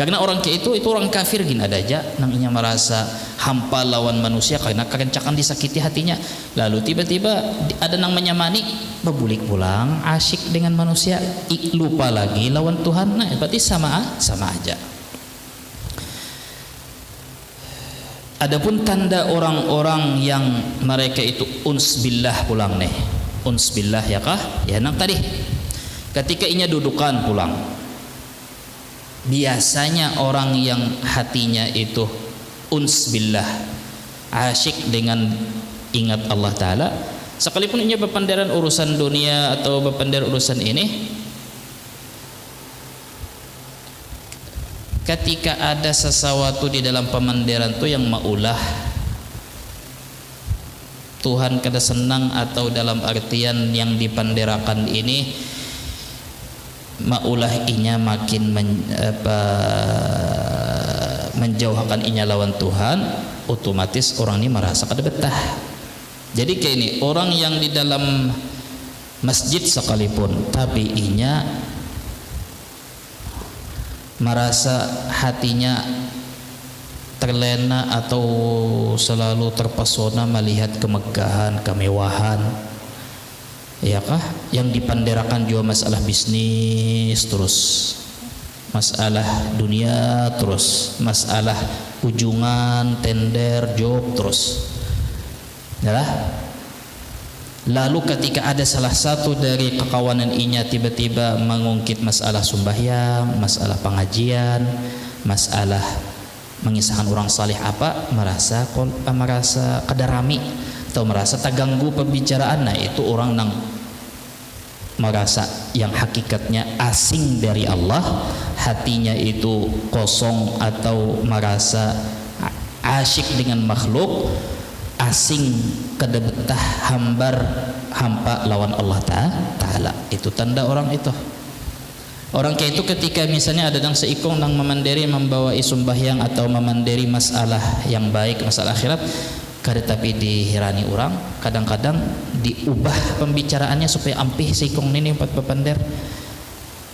Karena orang kayak itu orang kafir gini ada aja namanya merasa hampa lawan manusia karena kerencakan disakiti hatinya. Lalu tiba-tiba ada namanya manik, bebulik pulang asyik dengan manusia, lupa lagi lawan Tuhan. Nah, berarti sama aja. Adapun tanda orang-orang yang mereka itu uns billah pulang nih. Uns billah ya kah? Ya nang tadi. Ketika inya dudukan pulang. Biasanya orang yang hatinya itu uns billah, asyik dengan ingat Allah Ta'ala, sekalipun inya berpandaran urusan dunia atau berpandar urusan ini, ketika ada sesuatu di dalam pemandiran itu yang maulah Tuhan kada senang, atau dalam artian yang dipanderakan ini maulah inya makin menjauhkan inya lawan Tuhan, otomatis orang ini merasa kada betah. Jadi kayak ini orang yang di dalam masjid sekalipun tapi inya merasa hatinya terlena atau selalu terpesona melihat kemegahan, kemewahan, ya kah? Yang dipanderakan juga masalah bisnis terus, masalah dunia terus, masalah ujungan, tender, job terus, yalah. Lalu ketika ada salah satu dari kekawanan inya tiba-tiba mengungkit masalah sembahyang, masalah pengajian, masalah mengisahkan orang saleh apa, merasa kadarami atau merasa terganggu pembicaraan. Nah, itu orang yang merasa yang hakikatnya asing dari Allah, hatinya itu kosong atau merasa asyik dengan makhluk, asing, kada betah, hampa lawan Allah Ta'ala. Itu tanda orang itu. Orang kayak itu ketika misalnya ada yang seikong yang memandiri membawa sembahyang atau memandiri masalah yang baik, masalah akhirat, kada tapi dihirani orang, kadang-kadang diubah pembicaraannya supaya ampih seikong ini empat pepander.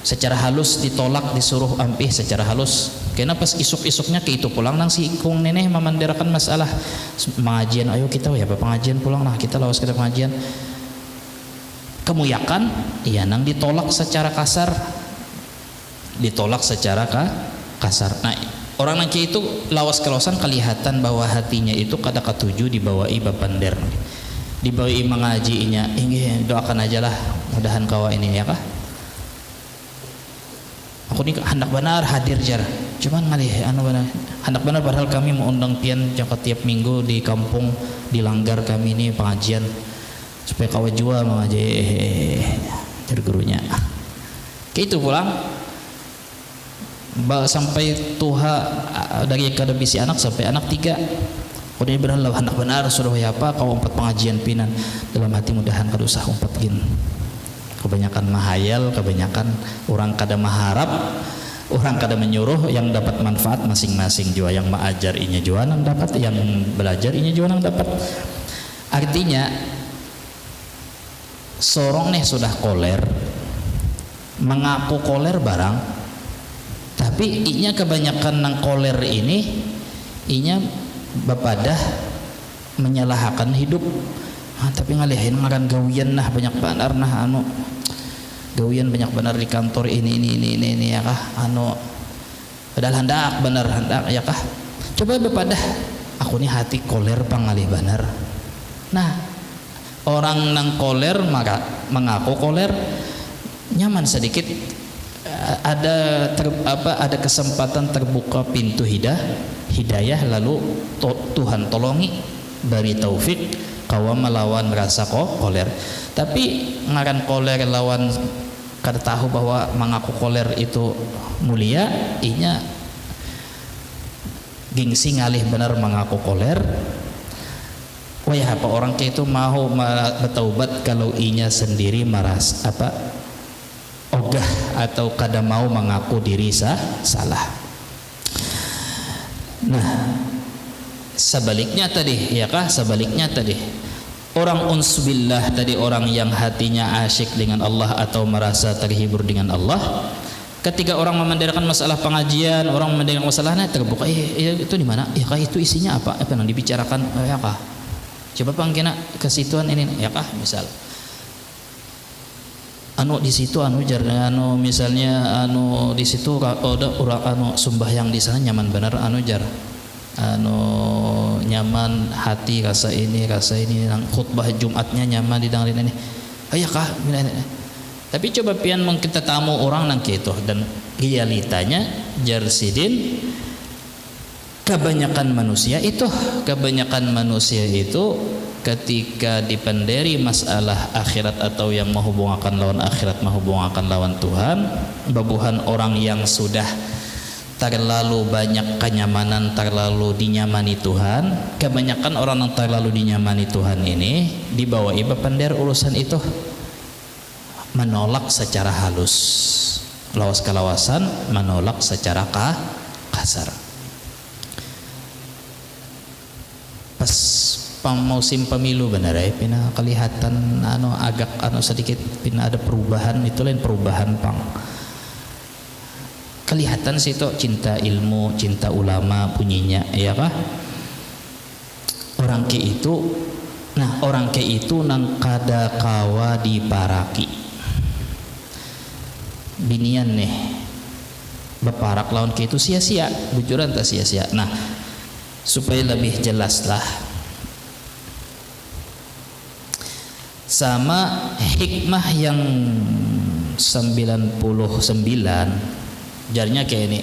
Secara halus ditolak, disuruh ampih secara halus. Karena pas isuk-isuknya ke itu pulang nang si ikung nenek memandirakan masalah pengajian, ayo kita ya pengajian pulang lah, kita lawas kita pengajian. Kemuyakan, iya nang ditolak secara kasar, ditolak secara kasar. Nah, orang nang itu lawas kelosan kelihatan bahwa hatinya itu kada katuju dibawai bapander, dibawai mengajinya. Ingin doakan aja lah, mudahan kawa ini ya kah? Aku ni hendak benar hadir jar, cuman ngalih benar hendak benar, padahal kami mau undang pian jangka tiap minggu di kampung di Langgar kami ini pengajian supaya kawa jua mengaji dari gurunya. Kayak itu pulang sampai tuha dari kada bisi anak sampai anak 3. Udah berhalau hendak benar sudah apa kau 4 pengajian pinan dalam hati, mudahan kada usah 4 gin. Kebanyakan mahayal, kebanyakan orang kada maharap, orang kada menyuruh, yang dapat manfaat masing-masing jua, yang mengajar inya jua nang dapat, yang belajar inya jua nang dapat. Artinya sorong nih sudah koler, mengaku koler barang, tapi inya kebanyakan nang koler ini inya bapadah menyalahkan hidup. Tapi ngalihin ngaran gawian nah banyak benar nah gawian banyak benar di kantor ini ya kah, padahal hendak benar hendak ya kah. Coba bepadah aku nih hati koler pangalih benar. Nah, orang nang koler maka mengaku koler nyaman sedikit, ada kesempatan terbuka pintu hidayah, lalu Tuhan tolongi beri taufik kawa melawan rasa koler. Tapi ngaran koler lawan kada tahu bahwa mengaku koler itu mulia, inya gengsi ngalih benar mengaku koler. Wah ya, apa orang kayak itu mau bertaubat kalau inya sendiri maras ogah atau kada mau mengaku diri salah. Nah, sebaliknya tadi, ya kah? Sebaliknya tadi, orang unsbillah tadi, orang yang hatinya asyik dengan Allah atau merasa terhibur dengan Allah, Ketika orang memendirikan masalah pengajian, orang memendirikan masalahnya terbuka, itu di mana? Ya kah itu isinya apa? Apa yang dibicarakan? Ya kah? Coba pangkina ke situan ini, ya kah? Misal, di situ misalnya di situ ada orang sembahyang di sana nyaman benar jar, nyaman hati rasa ini khutbah Jumatnya nyaman didengarin ini, ya kah? Tapi coba pian kita tamu orang nang gitu dan realitanya jarsidin kebanyakan manusia itu ketika dipenderi masalah akhirat atau yang menghubungkan lawan akhirat menghubungkan lawan Tuhan, babuhan orang yang sudah terlalu banyak kenyamanan, terlalu dinyamani Tuhan, kebanyakan orang yang terlalu dinyamani Tuhan ini dibawa iba pender urusan itu menolak secara halus, lawas kalawasan menolak secara kasar. Pas musim pemilu benar ya, pina kelihatan agak sedikit pina ada perubahan, itu lain perubahan pang. Kelihatan situ cinta ilmu, cinta ulama bunyinya, ya kah? Orang ke itu nang kada kawa diparaki. Binian nih beparak lawan ke itu sia-sia, bujuran tak sia-sia. Nah, supaya lebih jelas lah, sama hikmah yang 99 jarnya kayak ini.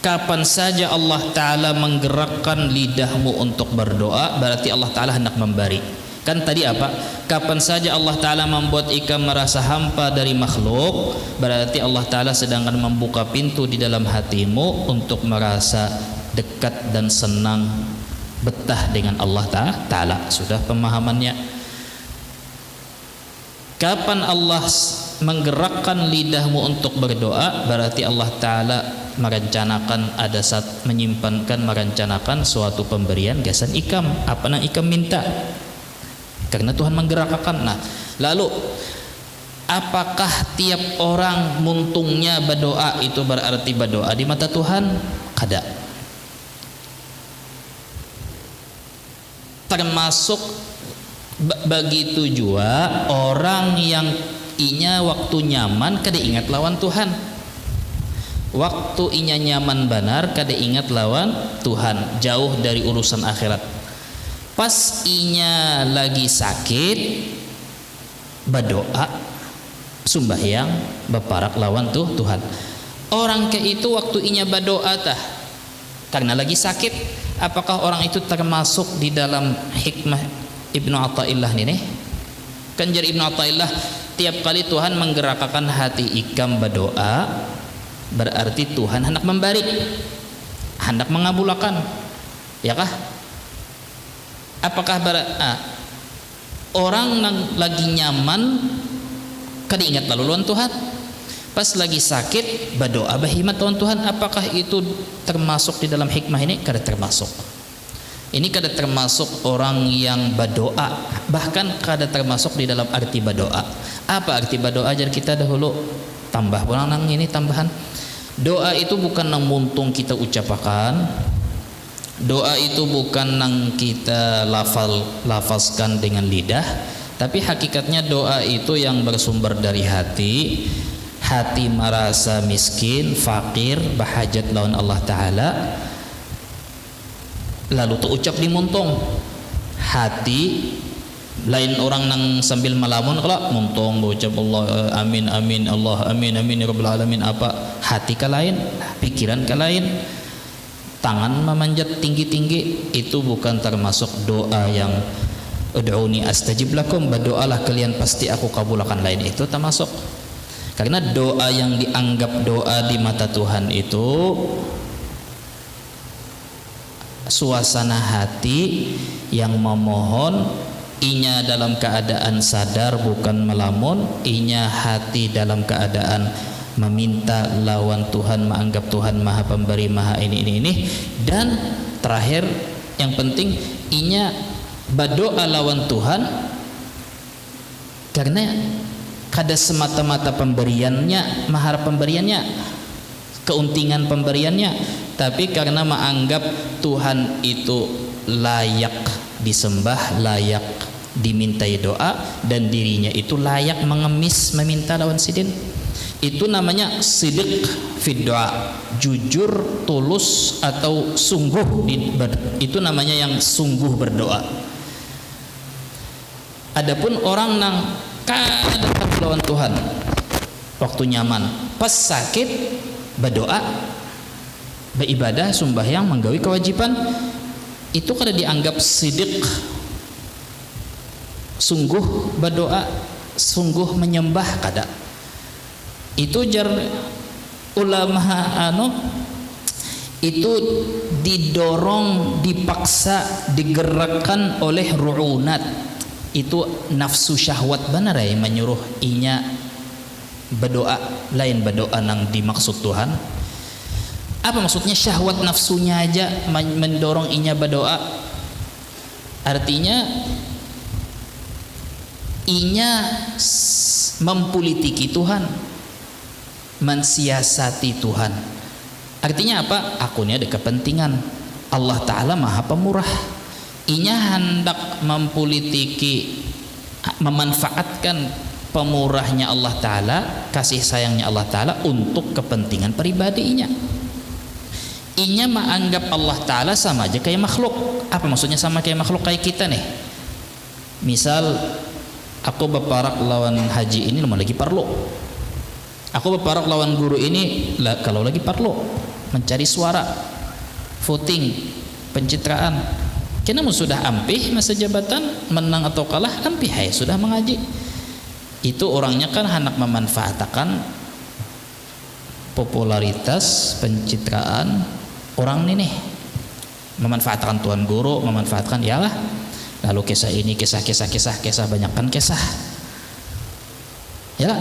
Kapan saja Allah Ta'ala menggerakkan lidahmu untuk berdoa, berarti Allah Ta'ala hendak memberi. Kan tadi apa? Kapan saja Allah Ta'ala membuat ikam merasa hampa dari makhluk, berarti Allah Ta'ala sedangkan membuka pintu di dalam hatimu untuk merasa dekat dan senang betah dengan Allah Ta'ala. Sudah pemahamannya. Kapan Allah menggerakkan lidahmu untuk berdoa, berarti Allah Ta'ala merencanakan merencanakan suatu pemberian gasan ikam, apa yang ikam minta, karena Tuhan menggerakkan. Nah, lalu apakah tiap orang muntungnya berdoa itu berarti berdoa di mata Tuhan? Kada. Termasuk begitu juga orang yang inya waktu nyaman kada ingat lawan Tuhan, waktu inya nyaman benar kada ingat lawan Tuhan, jauh dari urusan akhirat. Pas inya lagi sakit berdoa sumbahyang beparak lawan Tuhan. Orang ke itu waktu inya berdoa tah karena lagi sakit, apakah orang itu termasuk di dalam hikmah Ibnu Athaillah ini? Kanjar Ibnu Athaillah, tiap kali Tuhan menggerakkan hati ikam berdoa, berarti Tuhan hendak memberi, hendak mengabulkan, ya kah? Apakah orang yang lagi nyaman kada ingat lalu lawan Tuhan, pas lagi sakit berdoa bahimat lawan Tuhan, apakah itu termasuk di dalam hikmah ini? Kada termasuk. Ini kada termasuk orang yang berdoa, bahkan kada termasuk di dalam arti berdoa. Apa arti berdoa? Ajar kita dahulu tambah pulang nang ini tambahan. Doa itu bukan nang muntung kita ucapkan. Doa itu bukan nang kita lafazkan dengan lidah, tapi hakikatnya doa itu yang bersumber dari hati. Hati merasa miskin, fakir, bahajat lawan Allah Ta'ala, lalu tu ucap di muntung. Hati lain orang nang sambil melamun kalau muntung berucap Allah amin amin, Allah amin amin ya rabbal alamin, apa hati ka lain, pikiran ka lain, tangan memanjat tinggi-tinggi, itu bukan termasuk doa yang ud'uni astajib lakum, berdoalah kalian pasti aku kabulkan, lain itu termasuk. Karena doa yang dianggap doa di mata Tuhan itu suasana hati yang memohon, inya dalam keadaan sadar bukan melamun, inya hati dalam keadaan meminta lawan Tuhan, menganggap Tuhan maha pemberi, maha ini, dan terakhir yang penting inya berdoa lawan Tuhan karena kada semata-mata pemberiannya, mahar pemberiannya, keuntingan pemberiannya, tapi karena menganggap Tuhan itu layak disembah, layak dimintai doa, dan dirinya itu layak mengemis meminta lawan sidin. Itu namanya sidiq fid doa, jujur, tulus atau sungguh. Itu namanya yang sungguh berdoa. Adapun orang nang kada lawan Tuhan waktu nyaman, pas sakit berdoa, beribadah, sembahyang, menggawi kewajiban, itu kada dianggap sidiq, sungguh berdoa, sungguh menyembah, kada. Itu jar ulama itu didorong, dipaksa, digerakkan oleh ru'unat. Itu nafsu syahwat benar ya, menyuruh inya berdoa lain berdoa nang dimaksud Tuhan. Apa maksudnya syahwat nafsunya aja mendorong inya berdoa? Artinya inya mempolitiki Tuhan, mensiasati Tuhan. Artinya apa? Akunya ada kepentingan. Allah Ta'ala maha pemurah. Inya hendak mempolitiki, memanfaatkan pemurahnya Allah Ta'ala, kasih sayangnya Allah Ta'ala untuk kepentingan pribadi inya. Inya menganggap Allah Ta'ala sama aja kayak makhluk. Apa maksudnya sama kayak makhluk? Kayak kita nih, misal aku berparak lawan haji ini lagi perlu, aku berparak lawan guru ini kalau lagi perlu mencari suara, voting, pencitraan. Kena sudah ampih masa jabatan, menang atau kalah ampih, hai sudah mengaji. Itu orangnya kan hendak memanfaatkan popularitas, pencitraan orang ini nih, memanfaatkan tuan guru, memanfaatkan yalah. Lalu kisah ini, kisah banyakkan kisah. Ya,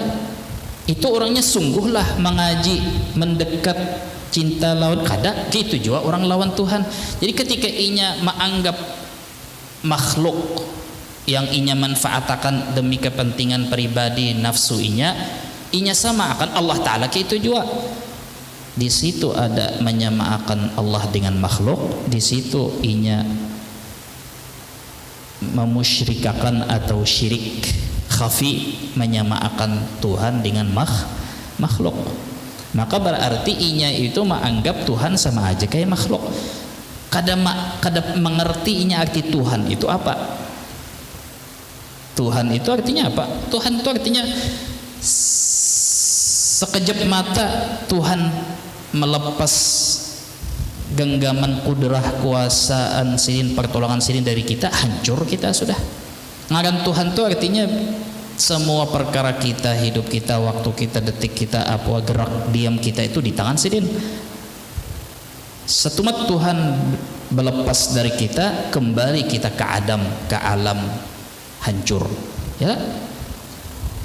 itu orangnya sungguhlah mengaji, mendekat, cinta lawan kada, gitu juga orang lawan Tuhan. Jadi ketika inya menganggap makhluk yang inya manfaatkan demi kepentingan pribadi nafsu inya sama akan Allah Ta'ala, gitu juga. Di situ ada menyamakan Allah dengan makhluk, di situ inya memusyrikakan atau syirik khafi, menyamakan Tuhan dengan makhluk. Maka berarti inya itu menganggap Tuhan sama aja kayak makhluk. Kada mengerti inya arti Tuhan itu apa. Tuhan itu artinya apa? Tuhan itu artinya sekejap mata Tuhan melepas genggaman kudrah, kuasaan sidin, pertolongan sidin dari kita, hancur kita sudah. Ngaran Tuhan itu artinya semua perkara kita, hidup kita, waktu kita, detik kita, apa gerak diam kita itu di tangan sidin. Setumat Tuhan melepas dari kita, kembali kita ke Adam, ke alam, hancur. Ya.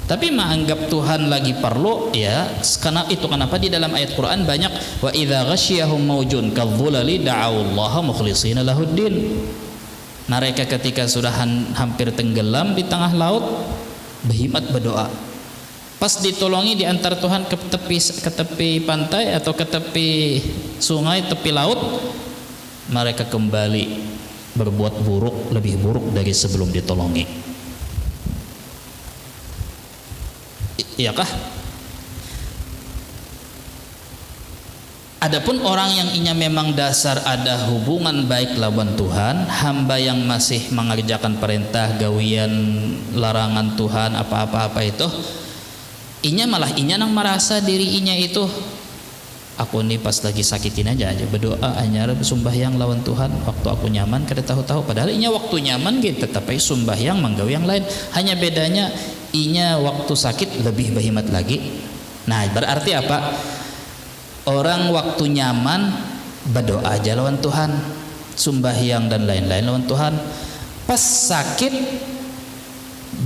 Tapi menganggap Tuhan lagi perlu, ya, karena itu kenapa di dalam ayat Quran banyak wa idza ghasyiyahum maujun kadzulali da'allaha mukhlishina lahuddin. Mereka ketika sudah hampir tenggelam di tengah laut, berhimmat berdoa. Pas ditolongi diantar Tuhan ke tepi pantai atau ke tepi sungai, tepi laut, mereka kembali berbuat buruk, lebih buruk dari sebelum ditolongi. Iyakah? Adapun orang yang inya memang dasar ada hubungan baik lawan Tuhan, hamba yang masih mengerjakan perintah, gawian, larangan Tuhan, apa-apa itu, inya malah inya nang merasa diri inya itu, aku nih pas lagi sakitin aja berdoa, hanya sembahyang lawan Tuhan, waktu aku nyaman kada tahu-tahu, padahal inya waktu nyaman gitu, tapi sembahyang menggawi yang lain. Hanya bedanya inya waktu sakit lebih berhimmat lagi. Nah, berarti apa? Orang waktu nyaman berdoa aja lawan Tuhan, sembahyang dan lain-lain lawan Tuhan. Pas sakit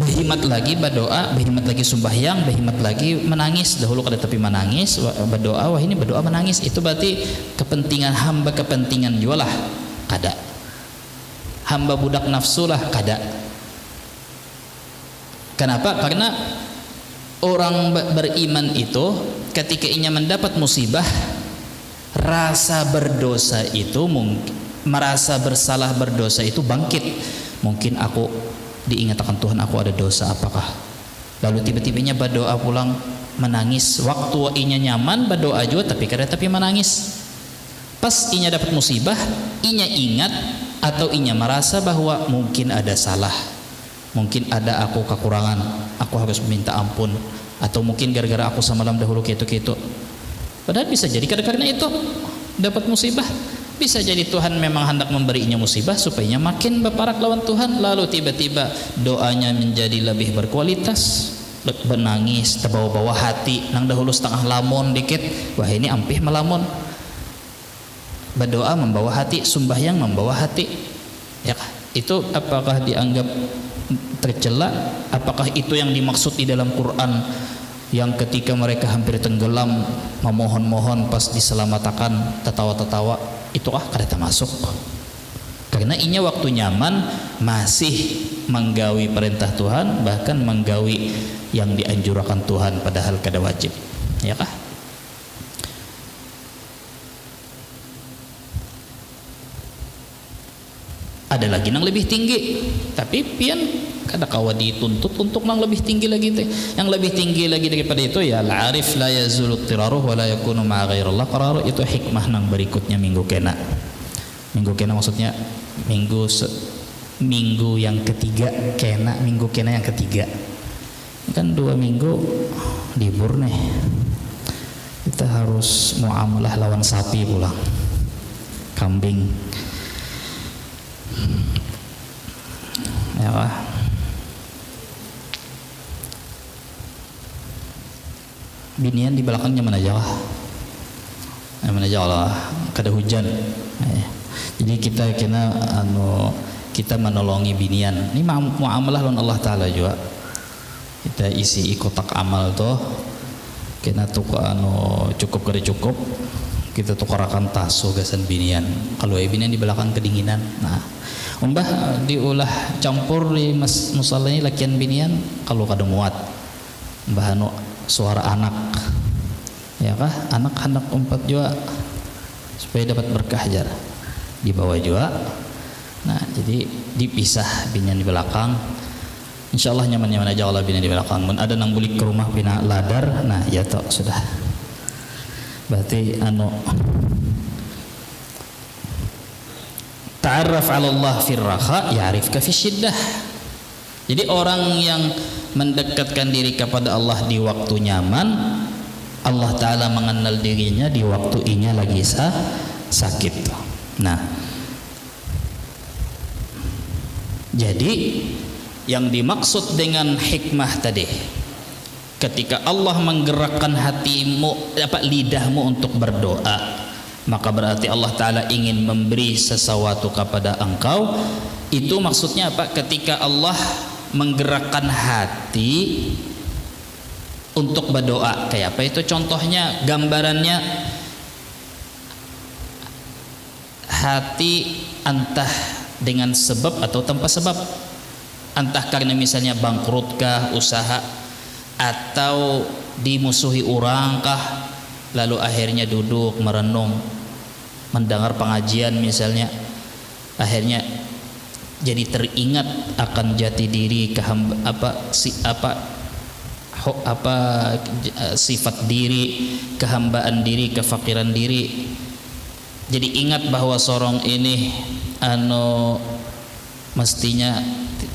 berhimmat lagi berdoa, berhimmat lagi sembahyang, berhimmat lagi menangis. Dahulu kada tapi menangis berdoa, wah ini berdoa menangis. Itu berarti kepentingan hamba, kepentingan juga lah kada. Hamba budak nafsu lah kada. Kenapa? Karena orang beriman itu ketika inya mendapat musibah, rasa berdosa itu merasa bersalah berdosa itu bangkit. Mungkin aku diingatkan Tuhan aku ada dosa apakah, lalu tiba-tibanya berdoa pulang menangis. Waktu inya nyaman berdoa juga tapi menangis. Pas inya dapat musibah, inya ingat atau inya merasa bahwa mungkin ada salah, mungkin ada aku kekurangan, aku harus minta ampun, atau mungkin gara-gara aku semalam dahulu gitu. Padahal bisa jadi karena itu dapat musibah, bisa jadi Tuhan memang hendak memberinya musibah supaya makin berparak lawan Tuhan, lalu tiba-tiba doanya menjadi lebih berkualitas, menangis terbawa-bawa hati, nang dahulu setengah lamun dikit, wah ini ampih melamun. Berdoa membawa hati, sembahyang membawa hati, ya kah? Itu apakah dianggap tercela? Apakah itu yang dimaksud di dalam Quran yang ketika mereka hampir tenggelam memohon-mohon pas diselamatkan tertawa-tertawa, itukah kada masuk? Karena inya waktu nyaman masih menggawi perintah Tuhan, bahkan menggawi yang dianjurkan Tuhan padahal kada wajib, ya kah? Ada lagi yang lebih tinggi, tapi pian kada kawa dituntut untuk yang lebih tinggi lagi teh. Yang lebih tinggi lagi daripada itu ya al-arif la yazulu tiraruh wa la yakunu ma'a ghairillah qarar. Itu hikmah nang berikutnya minggu kena. Minggu kena maksudnya minggu yang ketiga kena, minggu kena yang ketiga. Kan 2 minggu libur nih. Kita harus muamalah lawan sapi pulang. Kambing. Ya kah? Binian di belakangnya mana aja kah? Mana aja lah, kada hujan. Jadi kita kena kita menolongi binian. Ini muamalah lawan Allah Taala juga. Kita isi kotak amal tuh, kena tukar cukup kada cukup. Kita tukarakan tasu gasan binian. Kalau binian di belakang kedinginan. Nah, umbah diulah campur di musala ini lakian binian kalau kada muat. Umbah suara anak. Ya kah? Anak hendak umpat juga supaya dapat berkah jar. Di bawah juga. Nah, jadi dipisah binian di belakang. Insyaallah nyaman-nyaman aja kalau binian di belakang. Mun ada nang bulik ke rumah bina ladar, nah ya toh sudah. Berarti ta'arraf 'ala Allah fir raha ya'rifka fi syiddah. Jadi orang yang mendekatkan diri kepada Allah di waktu nyaman, Allah Ta'ala mengenal dirinya di waktu inya lagi sakit. Nah, jadi yang dimaksud dengan hikmah tadi, ketika Allah menggerakkan hatimu, lidahmu untuk berdoa, maka berarti Allah Ta'ala ingin memberi sesuatu kepada engkau. Itu maksudnya apa? Ketika Allah menggerakkan hati untuk berdoa, kayak apa itu contohnya, gambarannya hati entah dengan sebab atau tanpa sebab, entah karena misalnya bangkrutkah usaha, atau dimusuhi orang kah, lalu akhirnya duduk merenung mendengar pengajian misalnya, akhirnya jadi teringat akan jati diri, sifat diri, kehambaan diri, kefakiran diri. Jadi ingat bahwa sorong ini mestinya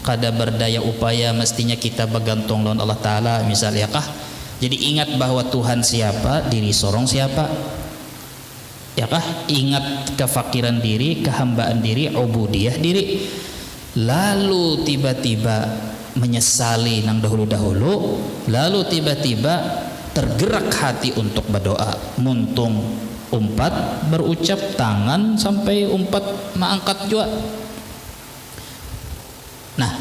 kada berdaya upaya, mestinya kita bergantung lawan Allah Ta'ala misalnya kah. Jadi ingat bahwa Tuhan siapa, diri sorong siapa, ya kah. Ingat kefakiran diri, kehambaan diri, ubudiyah diri. Lalu tiba-tiba menyesali nang dahulu-dahulu, lalu tiba-tiba tergerak hati untuk berdoa, muntung umpat berucap tangan sampai umpat mengangkat juga. Nah,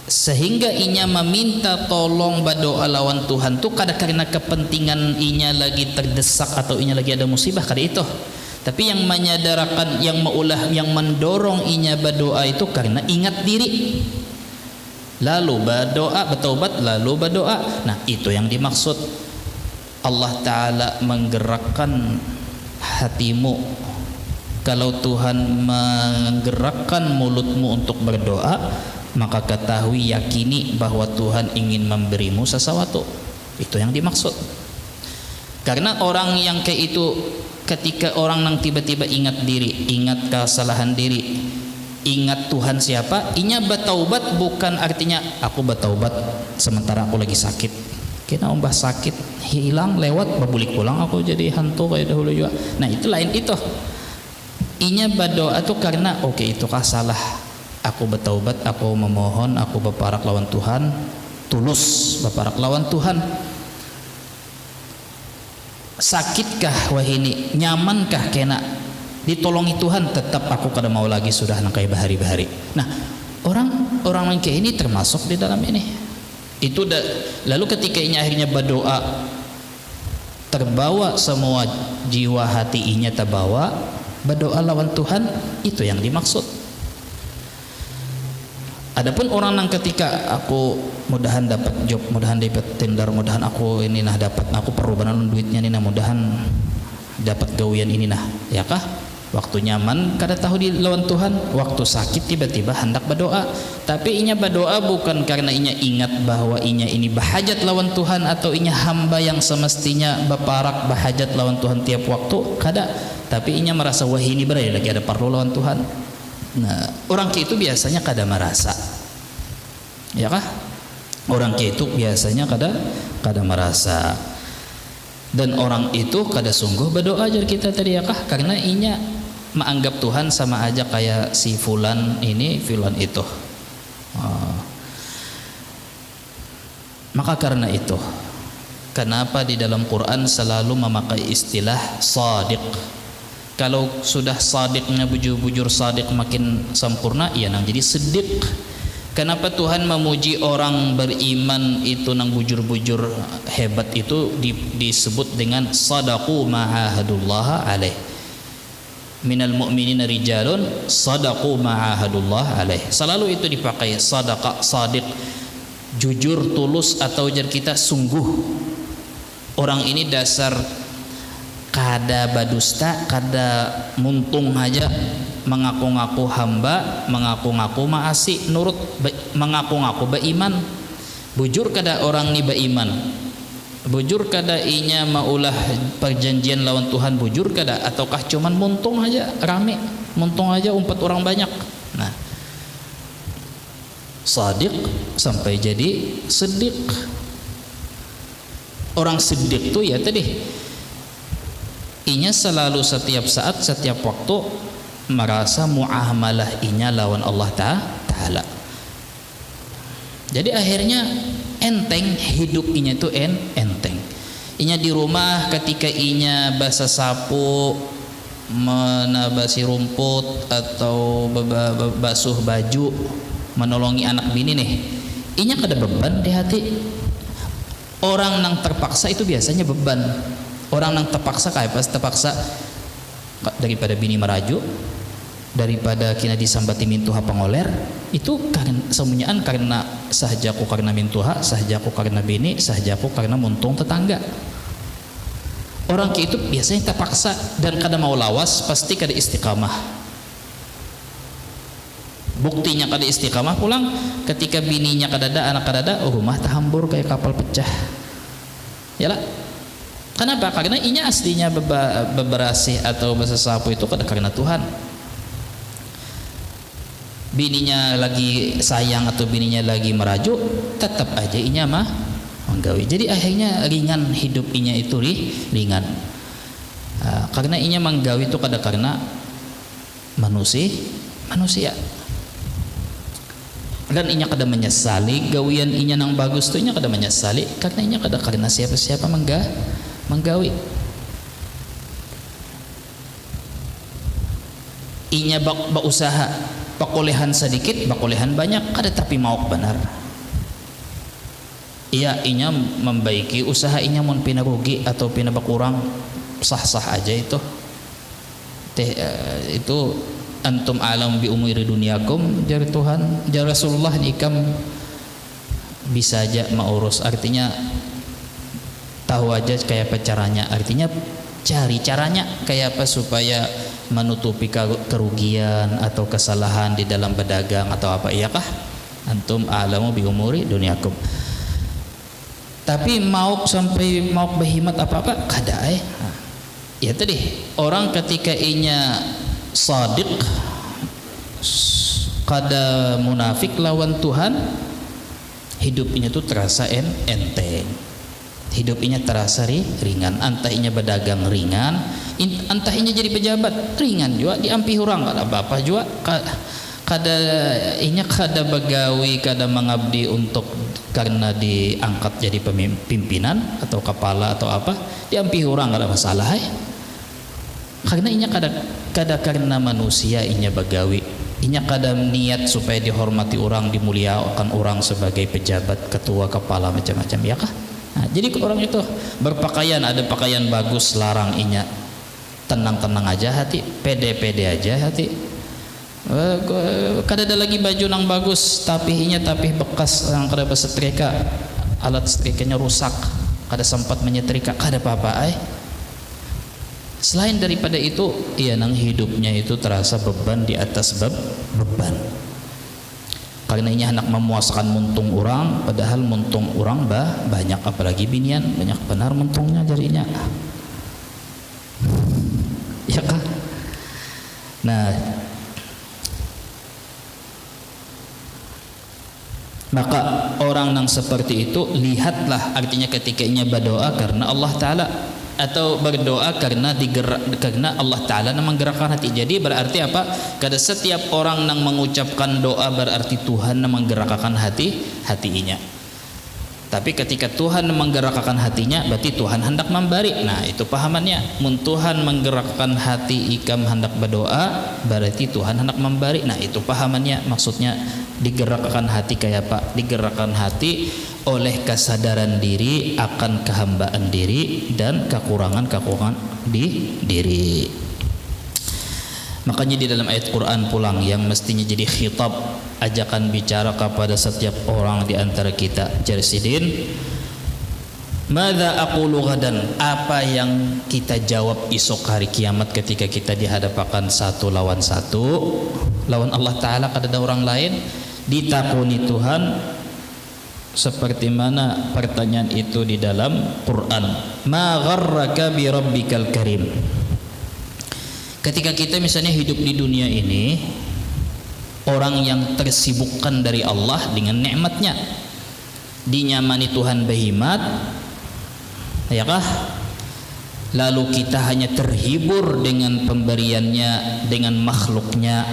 sehingga inya meminta tolong berdoa lawan Tuhan tu kada karena kepentingan inya lagi terdesak atau inya lagi ada musibah, kada itu. Tapi yang menyadarkan, yang meulah, yang mendorong inya berdoa itu karena ingat diri, lalu berdoa, bertaubat, lalu berdoa. Nah, itu yang dimaksud. Allah Ta'ala menggerakkan hatimu, kalau Tuhan menggerakkan mulutmu untuk berdoa, maka ketahui, yakini bahwa Tuhan ingin memberimu sesuatu. Itu yang dimaksud. Karena orang yang kayak itu, ketika orang yang tiba-tiba ingat diri, ingat kesalahan diri, ingat Tuhan siapa, inya bertaubat bukan artinya aku bertaubat sementara aku lagi sakit. Kena umpah sakit hilang lewat berbulik pulang aku jadi hantu kayak dahulu juga. Nah itu lain itu. Inya berdoa tuh karena oke, itu kah salah. Aku bertaubat, aku memohon, aku berparak lawan Tuhan, tulus berparak lawan Tuhan. Sakitkah wahini, nyamankah kena ditolongi Tuhan, tetap aku kada mau lagi sudah nangkai bahari-bahari. Nah orang yang kayak ini termasuk di dalam ini. Itu lalu ketika ini akhirnya berdoa, terbawa semua jiwa hati inya terbawa, berdoa lawan Tuhan, itu yang dimaksud. Adapun orang yang ketika aku mudahan dapat job, mudahan dapat tender, mudahan aku ini nah dapat, aku perlu benar duitnya ini nah, mudahan dapat gawian ini nah, ya kah? Waktu nyaman kada tahu di lawan Tuhan, waktu sakit tiba-tiba hendak berdoa, tapi inya berdoa bukan karena inya ingat bahwa inya ini bahajat lawan Tuhan, atau inya hamba yang semestinya berparak bahajat lawan Tuhan tiap waktu, kada. Tapi inya merasa wah ini berai lagi ada perlu lawan Tuhan. Nah, orang kayak itu biasanya kada merasa, ya kah? Orang kayak itu biasanya kada merasa. Dan orang itu kada sungguh berdoa jar kita tadi, ya kah? Karena inya menganggap Tuhan sama aja kayak si fulan ini, fulan itu. Maka karena itu, kenapa di dalam Quran selalu memakai istilah shadiq? Kalau sudah shadiqnya bujur-bujur shadiq makin sempurna, iya nang jadi siddiq. Kenapa Tuhan memuji orang beriman itu nang bujur-bujur hebat itu disebut dengan sadaqu ma'ahadullah alaih. Minal mu'minina rijalun sadaqu ma'ahadullah alaih. Selalu itu dipakai sadaqa, sadiq, jujur, tulus, atau jar kita sungguh. Orang ini dasar kada badusta, kada muntung aja, mengaku-ngaku hamba, mengaku-ngaku maasi, nurut, mengaku-ngaku beriman. Bujur kada orang ni beriman, bujur kada inya maulah perjanjian lawan Tuhan, bujur kada, ataukah cuman muntung aja rame, muntung aja umpat orang banyak. Nah, sadiq sampai jadi siddiq. Orang siddiq tuh ya tadi, inya selalu setiap saat, setiap waktu merasa muamalah inya lawan Allah Ta'ala. Jadi akhirnya enteng hidup inya itu enteng. Inya di rumah ketika inya basa sapu, menabasi rumput, atau basuh baju, menolongi anak bini nih, inya kada beban di hati. Orang yang terpaksa itu biasanya beban. Orang yang terpaksa kayak pas terpaksa daripada bini merajuk, daripada kina disambati mintuha pengoler, itu karena semuanyaan karena sahajaku karena mintuha, sahajaku karena bini, sahajaku karena muntung tetangga. Orang kayak itu biasanya terpaksa dan kada mau lawas, pasti kada istiqamah. Buktinya kada istiqamah pulang ketika bininya kadada, anak kadada, rumah tahambur kayak kapal pecah. Yalah. Kenapa? Karena inya aslinya beberasih atau bersesapu itu karena Tuhan. Bininya lagi sayang atau bininya lagi merajuk, tetap aja inya mah menggawi. Jadi akhirnya ringan hidup inya itu ringan. Karena inya menggawi itu karena manusia. Dan inya kada menyesali gawian inya nang bagus tu, inya kada menyesali karena inya kada karena siapa-siapa menggawi. Inya berusaha pakolehan sedikit, pakolehan banyak, kada tapi mau benar. Iya, inya membaiki usaha inya, mun pina rugi atau pina berkurang sah-sah aja itu. Itu antum alam bi umuri dunyakum, jar Tuhan, jar Rasulullah, nikam bisa aja mengurus, artinya tahu aja kayak apa caranya. Artinya cari caranya kayak apa supaya menutupi kerugian atau kesalahan di dalam berdagang atau apa, iyakah? Antum a'lamu bi umuri dunyakum. Tapi mau sampai mau berhimat apa-apa kada ya tadi orang ketika inya sadiq kada munafik lawan Tuhan, hidupnya tuh terasa enteng, hidupnya terasa ringan. Antah inya berdagang ringan, antah inya jadi pejabat ringan juga, diampi orang kada apa-apa juga. Kada inya kada begawi, kada mengabdi untuk karena diangkat jadi pimpinan atau kepala atau apa, diampi orang kada masalah karena inya kada karena manusia inya begawi, inya kada niat supaya dihormati orang, dimuliakan orang sebagai pejabat, ketua, kepala macam-macam, ya kah? Nah, jadi orang itu berpakaian, ada pakaian bagus larang inya tenang-tenang aja hati, pede-pede aja hati. Kada ada lagi baju nang bagus tapi bekas yang kada bersetrika, alat setrikanya rusak, kada sempat menyetrika, kada apa-apa Selain daripada itu, ia nang hidupnya itu terasa beban di atas beban. Karena ini hendak memuaskan muntung orang, padahal muntung orang banyak, apalagi binian banyak benar muntungnya jarinya. Ya kan? Nah, maka orang yang seperti itu lihatlah, artinya ketika ia berdoa karena Allah Ta'ala atau berdoa karena Allah Ta'ala yang menggerakkan hati. Jadi berarti apa? Kada setiap orang yang mengucapkan doa berarti Tuhan yang menggerakkan hatinya. Tapi ketika Tuhan menggerakkan hatinya, berarti Tuhan hendak memberi. Nah, itu pahamannya. Mun Tuhan menggerakkan hati ikam hendak berdoa, berarti Tuhan hendak memberi. Nah, itu pahamannya. Maksudnya digerakkan hati kayak apa? Digerakkan hati oleh kesadaran diri akan kehambaan diri dan kekurangan di diri. Makanya di dalam ayat Quran pulang yang mestinya jadi khitab, ajakan bicara kepada setiap orang di antara kita, Jarsidin, madza aqulu ghadan, apa yang kita jawab esok hari kiamat ketika kita dihadapkan satu lawan Allah Ta'ala, kada ada orang lain, ditakuni Tuhan seperti mana pertanyaan itu di dalam Quran, ma gharraka bi rabbikal karim. Ketika kita misalnya hidup di dunia ini, orang yang tersibukkan dari Allah dengan nikmatnya, dinyamani Tuhan berhimat, ya kah? Lalu kita hanya terhibur dengan pemberiannya, dengan makhluknya,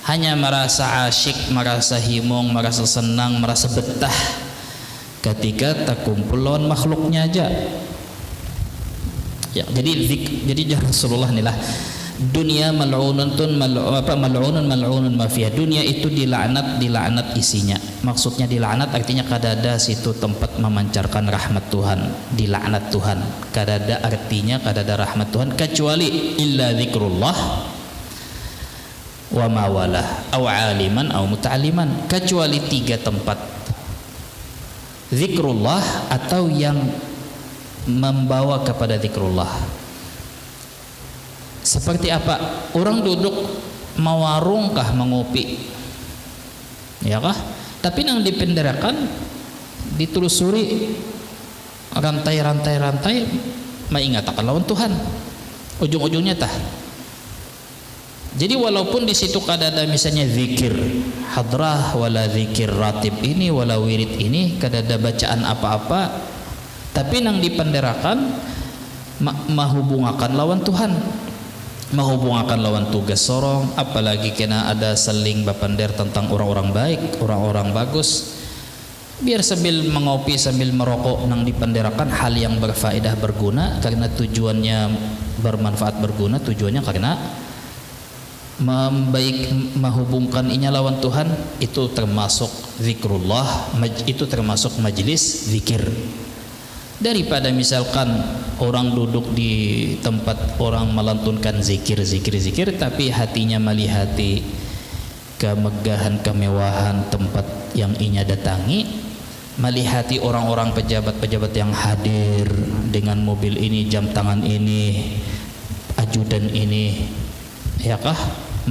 hanya merasa asyik, merasa himong, merasa senang, merasa betah ketika terkumpul lawan makhluknya aja. Ya, jadi Rasulullah inilah dunia mal'unun ma fiha. Dunia itu dilaknat isinya. Maksudnya dilaknat artinya kada ada situ tempat memancarkan rahmat Tuhan, dilaknat Tuhan. Kada ada artinya kada ada rahmat Tuhan kecuali illa zikrullah wa ma walah aw aliman aw muta'alliman, kecuali 3 tempat. Zikrullah atau yang membawa kepada zikrullah. Seperti apa? Orang duduk mau warung kah mengopi, ya kah? Tapi yang dipenderakan, ditelusuri rantai-rantai mengingatkan lawan Tuhan. Ujung-ujungnya tah. Jadi walaupun di situ kada ada misalnya zikir hadrah, wala zikir ratib ini, wala wirid ini, kada ada bacaan apa-apa, tapi yang dipenderakan menghubungkan lawan Tuhan, menghubungkan lawan tugas sorong, apalagi kena ada seling bapander tentang orang-orang baik, orang-orang bagus. Biar sambil mengopi sambil merokok nang dipenderakan hal yang berfaedah berguna, karena tujuannya bermanfaat berguna, tujuannya karena menghubungkan inya lawan Tuhan, itu termasuk zikrullah, itu termasuk majlis zikir. Daripada misalkan orang duduk di tempat orang melantunkan zikir tapi hatinya melihati kemegahan kemewahan tempat yang inya datangi, melihati orang-orang pejabat-pejabat yang hadir dengan mobil ini, jam tangan ini, ajudan ini, ya kah,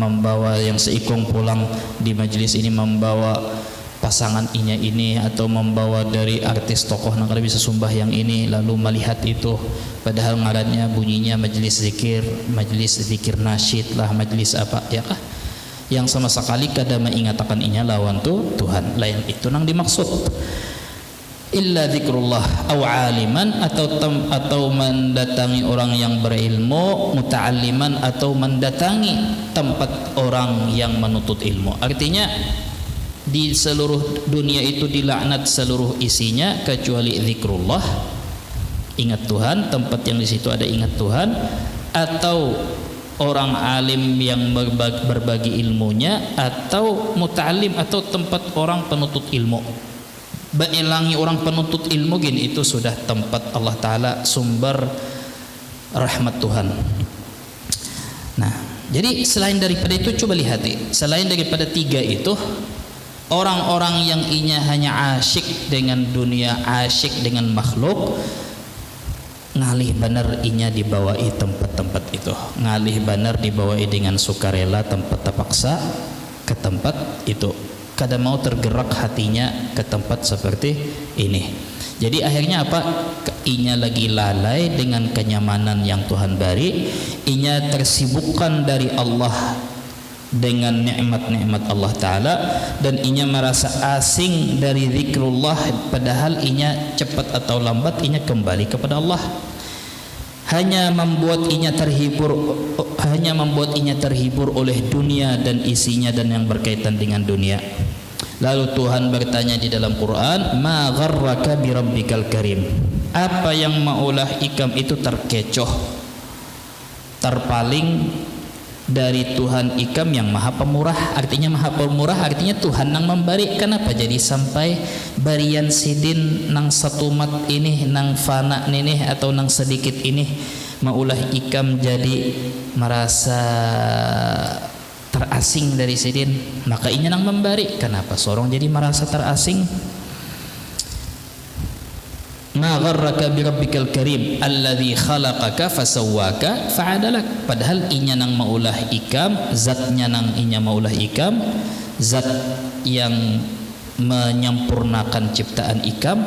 membawa yang seikung pulang di majelis ini, membawa pasangan ini atau membawa dari artis tokoh negara bisa sumbah yang ini, lalu melihat itu padahal ngarannya bunyinya majelis zikir nasyid lah, majelis apa, ya kah, yang sama sekali kada mengatakan inya lawan tu Tuhan. Lain itu nang dimaksud. Illa dzikrullah au aliman, atau mendatangi orang yang berilmu, muta'alliman, atau mendatangi tempat orang yang menuntut ilmu. Artinya di seluruh dunia itu dilaknat seluruh isinya kecuali zikrullah, ingat Tuhan, tempat yang di situ ada ingat Tuhan, atau orang alim yang berbagi ilmunya, atau muta'allim, atau tempat orang penuntut ilmu. Bailangi orang penuntut ilmu gini, itu sudah tempat Allah Ta'ala sumber rahmat Tuhan. Nah, jadi selain daripada itu, coba lihat, selain daripada tiga itu, orang-orang yang inya hanya asyik dengan dunia, asyik dengan makhluk, ngalih benar inya dibawai tempat-tempat itu, ngalih benar dibawai dengan sukarela, tempat terpaksa ke tempat itu, kada mau tergerak hatinya ke tempat seperti ini. Jadi akhirnya apa? Inya lagi lalai dengan kenyamanan yang Tuhan beri, inya tersibukkan dari Allah dengan nikmat-nikmat Allah Ta'ala, dan inya merasa asing dari zikrullah, padahal inya cepat atau lambat inya kembali kepada Allah. Hanya membuat inya terhibur oleh dunia dan isinya dan yang berkaitan dengan dunia. Lalu Tuhan bertanya di dalam Quran, ma gharraka bi rabbikal karim, apa yang maulah ikam itu terkecoh, terpaling dari Tuhan ikam yang maha pemurah. Artinya maha pemurah, artinya Tuhan nang memberi. Kenapa jadi sampai barian sidin nang satu mat ini, nang fana ini, atau nang sedikit ini, maulah ikam jadi merasa terasing dari sidin, maka inya nang memberi. Kenapa sorong jadi merasa terasing? Ma gharraka bi rabbikal karim alladzi khalaqaka fasawwaka fa'adalak. Padahal inya nang maulah ikam, zatnya nang inya maulah ikam, zat yang menyempurnakan ciptaan ikam,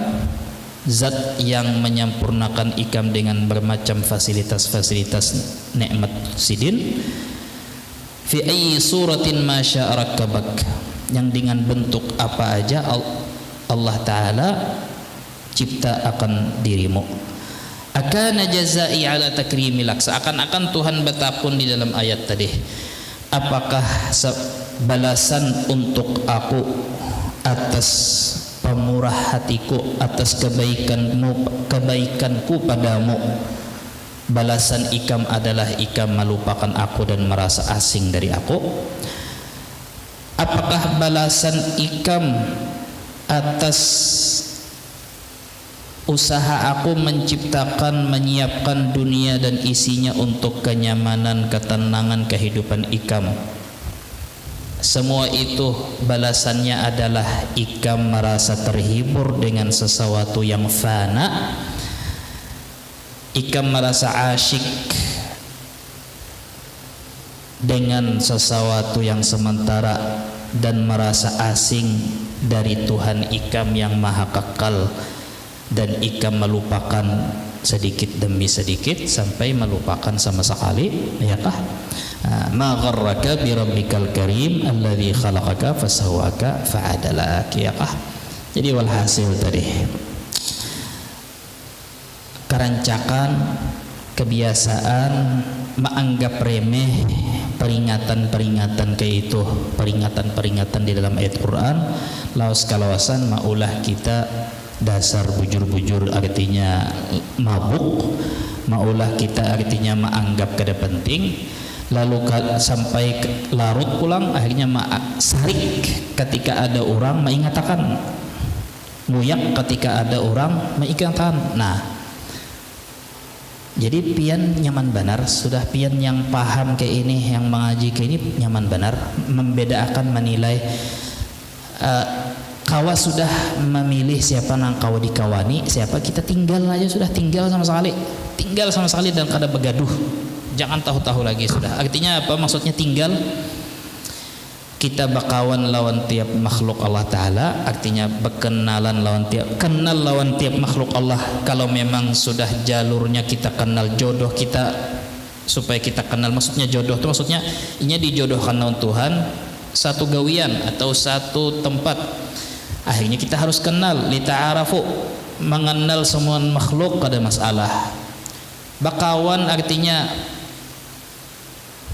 zat yang menyempurnakan ikam dengan bermacam fasilitas-fasilitas nikmat sidin. Fi ayyi suratin ma syaa rakkabak, yang dengan bentuk apa aja Allah Ta'ala cipta akan dirimu. Akana jazai ala takrimilak, seakan-akan Tuhan bertakun di dalam ayat tadi, apakah balasan untuk aku atas pemurah hatiku, atas kebaikanku padamu. Balasan ikam adalah ikam melupakan aku dan merasa asing dari aku. Apakah balasan ikam atas usaha aku menciptakan, menyiapkan dunia dan isinya untuk kenyamanan, ketenangan kehidupan ikam? Semua itu balasannya adalah ikam merasa terhibur dengan sesuatu yang fana. Ikam merasa asyik dengan sesuatu yang sementara dan merasa asing dari Tuhan ikam yang maha kekal, dan ikam melupakan sedikit demi sedikit sampai melupakan sama sekali, ya kah? Ma gharraka bi rabbikal karim alladzi khalaqaka fasawwaka fa'adalak, ya kah? Jadi walhasil tadi, kerancakan, kebiasaan menganggap remeh peringatan-peringatan kayak itu, peringatan-peringatan di dalam ayat Quran, laos kalawasan maulah kita dasar bujur-bujur, artinya mabuk, maulah kita artinya menganggap kada penting, lalu sampai larut pulang akhirnya sarik ketika ada orang mengatakan, muyak ketika ada orang mengatakan. Nah, jadi pian nyaman benar, sudah pian yang paham kayak ini, yang mengaji kayak ini nyaman benar, membedakan, menilai kawa sudah memilih siapa nang kawa dikawani, siapa kita tinggal aja sudah, tinggal sama sekali dan kada begaduh, jangan tahu-tahu lagi sudah. Artinya apa maksudnya tinggal? Kita bakawan lawan tiap makhluk Allah Ta'ala, artinya berkenalan kenal lawan tiap makhluk Allah. Kalau memang sudah jalurnya kita kenal jodoh kita, supaya kita kenal, maksudnya jodoh itu maksudnya ini dijodohkan lawan Tuhan satu gawian atau satu tempat, akhirnya kita harus kenal, lita'arafu, mengenal semua makhluk kada masalah. Bakawan artinya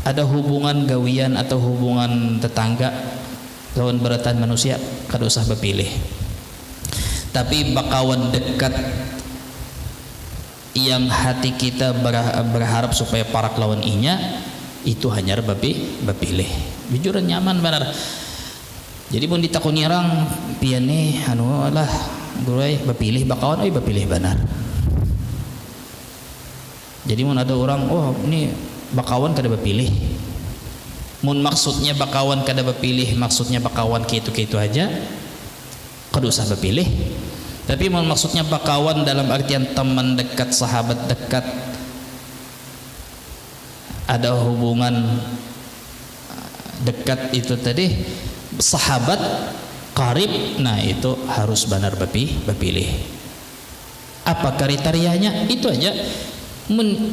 ada hubungan gawian atau hubungan tetangga lawan beratan manusia, kada usah berpilih. Tapi bakawan dekat yang hati kita berharap supaya parak lawan inya, itu hanya berpilih. Jujuran nyaman benar. Jadi pun ditakuni orang pian nih anu lah gurai berpilih bakawan berpilih benar. Jadi mun ada orang ini bakawan kada berpilih, mun maksudnya bakawan kada berpilih, maksudnya bakawan gitu aja, kada usah berpilih. Tapi mun maksudnya bakawan dalam artian teman dekat, sahabat dekat, ada hubungan dekat itu tadi, sahabat karib, nah itu harus benar berpilih. Apa kriterianya? Itu aja. Mun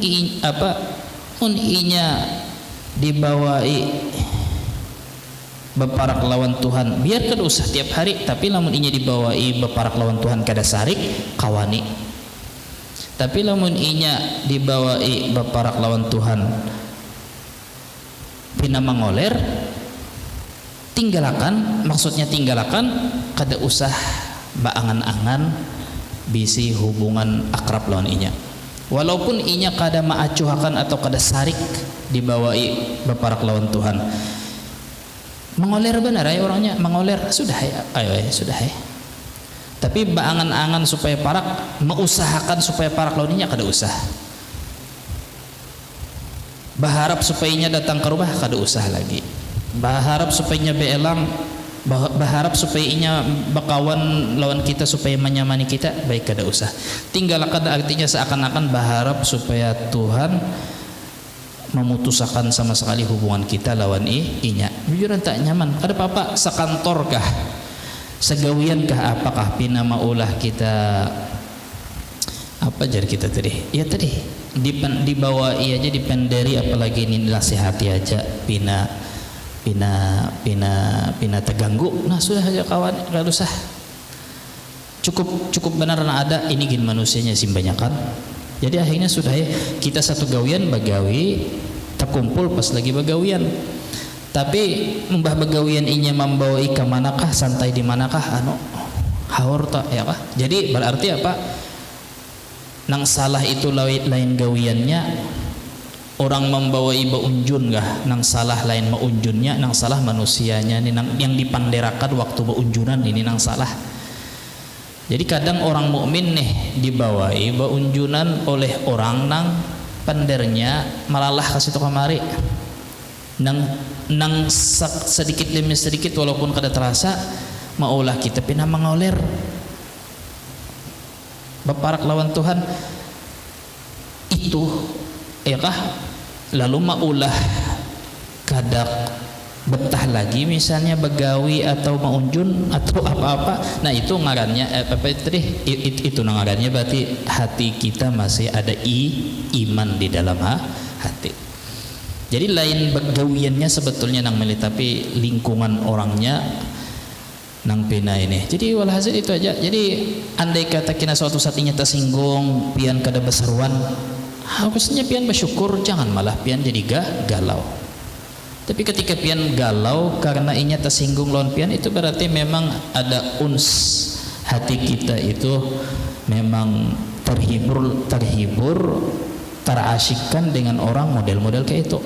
inya dibawai beparak lawan Tuhan, biar kada usah tiap hari, tapi lamun inya dibawai beparak lawan Tuhan kada sarik kawani. Tapi lamun inya dibawai beparak lawan Tuhan pina mangoler, tinggalakan, maksudnya tinggalakan, kada usah baangan-angan bisi hubungan akrab lawan inya. Walaupun inya kada maacuhakan atau kada sarik dibawai beparak lawan Tuhan, mengoler benar ya orangnya, mengoler sudah ya, ayo sudah ya. Tapi baangan-angan supaya parak, mengusahakan supaya parak lawan inya kada usah. Berharap supaya inya datang ke rumah kada usah lagi. Berharap supaya inya beelang, berharap supaya inya bakawan lawan kita supaya menyamani kita, baik kada usah. Tinggalkan, artinya seakan-akan berharap supaya Tuhan memutuskan sama sekali hubungan kita lawan inya. Jujuran tak nyaman. Kada apa-apa, sekantor kah, segawian kah, apakah pina maulah kita apa jar kita tadi? Ya tadi dibawai aja, dipenderi, apalagi ini nasihati aja pina terganggu. Nah sudah aja kawan, gak usah. Cukup benar ada ini gin manusianya simbanyakan. Jadi akhirnya sudah ya, kita satu gawian bagawi terkumpul pas lagi bagawian. Tapi membah bagawian inya membawa ke manakah, santai di manakah, haur tak ya kah? Jadi berarti apa? Nang salah itu lain gawiannya, orang membawa iba unjun gah, nang salah lain maunjunnya, nang salah manusianya nih, yang dipanderakan waktu beunjunan ini nang salah. Jadi kadang orang mukmin nih dibawai beunjunan oleh orang nang pandernya malalah kasih to kamari, nang sedikit demi sedikit walaupun kada terasa maulah kita pina mengoler beparak lawan Tuhan itu ya kah, lalu maulah kadak betah lagi misalnya begawi atau maunjun atau apa-apa. Nah itu ngarannya itu ngarannya berarti hati kita masih ada iman di dalam hati. Jadi lain begawiannya sebetulnya nang milih, tapi lingkungan orangnya nang pina ini. Jadi walhasil itu aja. Jadi andai kata kena suatu saat inya tersinggung, pian kada beseruan, harusnya pian bersyukur, jangan malah pian jadi galau. Tapi ketika pian galau karena inya tersinggung lawan pian, itu berarti memang ada uns hati kita itu memang terhibur terasyikkan dengan orang model-model kayak itu.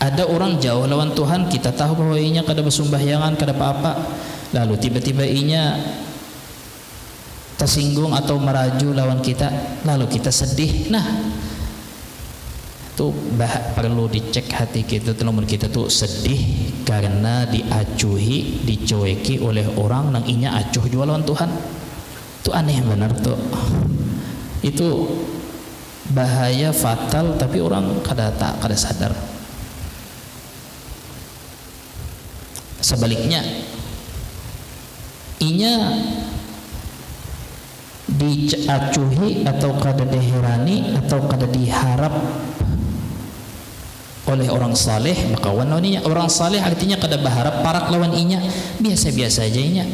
Ada orang jauh lawan Tuhan, kita tahu bahwa inya kada bersumbayangan, kada apa-apa, lalu tiba-tiba inya tersinggung atau meraju lawan kita, lalu kita sedih. Nah itu perlu dicek hati kita, namun kita tuh sedih karena diacuhi, dicueki oleh orang nang inya acuh jua lawan Tuhan. Itu aneh benar tuh. Itu bahaya fatal tapi orang kada sadar. Sebaliknya inya diacuhi atau kada diherani atau kada diharap oleh orang saleh, maka wanoninya orang saleh artinya kada berharap parak lawan inya, biasa-biasa aja inya.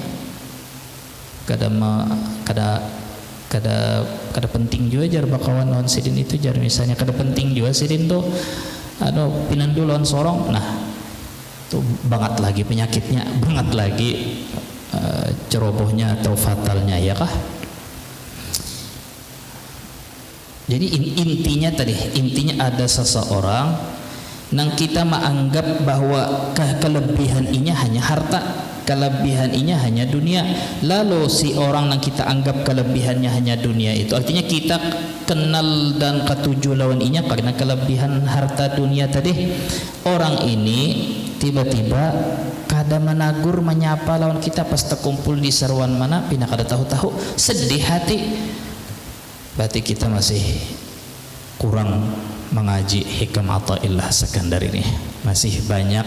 Kada penting juga jar bakawan lawan sidin itu jar, misalnya kada penting juga sidin tuh pinandu lawan sorong, nah tuh banget lagi penyakitnya, banget lagi cerobohnya atau fatalnya, ya kah? Jadi intinya ada seseorang nang kita menganggap bahwa kelebihan inya hanya harta, kelebihan inya hanya dunia. Lalu si orang nang kita anggap kelebihannya hanya dunia itu artinya kita kenal dan ketujuh lawan inya karena kelebihan harta dunia tadi. Orang ini tiba-tiba kada menagur menyapa lawan kita pas terkumpul di seruan mana pina kada tahu-tahu, sedih hati. Berarti kita masih kurang mengaji hikam ataillah sekandar ini, masih banyak,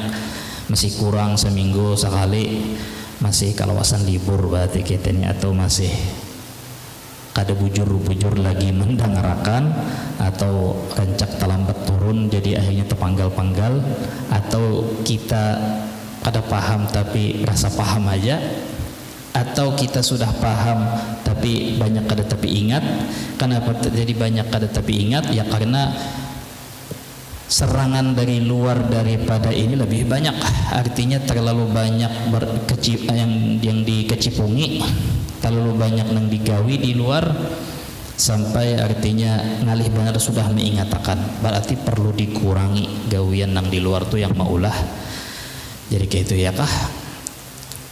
masih kurang seminggu sekali, masih kalawasan libur berarti kita ini, atau masih kada bujur lagi mendengarkan, atau rancak terlambat turun jadi akhirnya terpanggal-panggal, atau kita kada paham tapi rasa paham aja, atau kita sudah paham tapi banyak kada tapi ingat. Kenapa terjadi banyak kada tapi ingat? Ya karena serangan dari luar daripada ini lebih banyak, artinya terlalu banyak yang dikecipungi, terlalu banyak yang digawi di luar sampai artinya ngalih benar sudah mengatakan, berarti perlu dikurangi gawian yang di luar tuh yang maulah. Jadi kayak itu ya kah?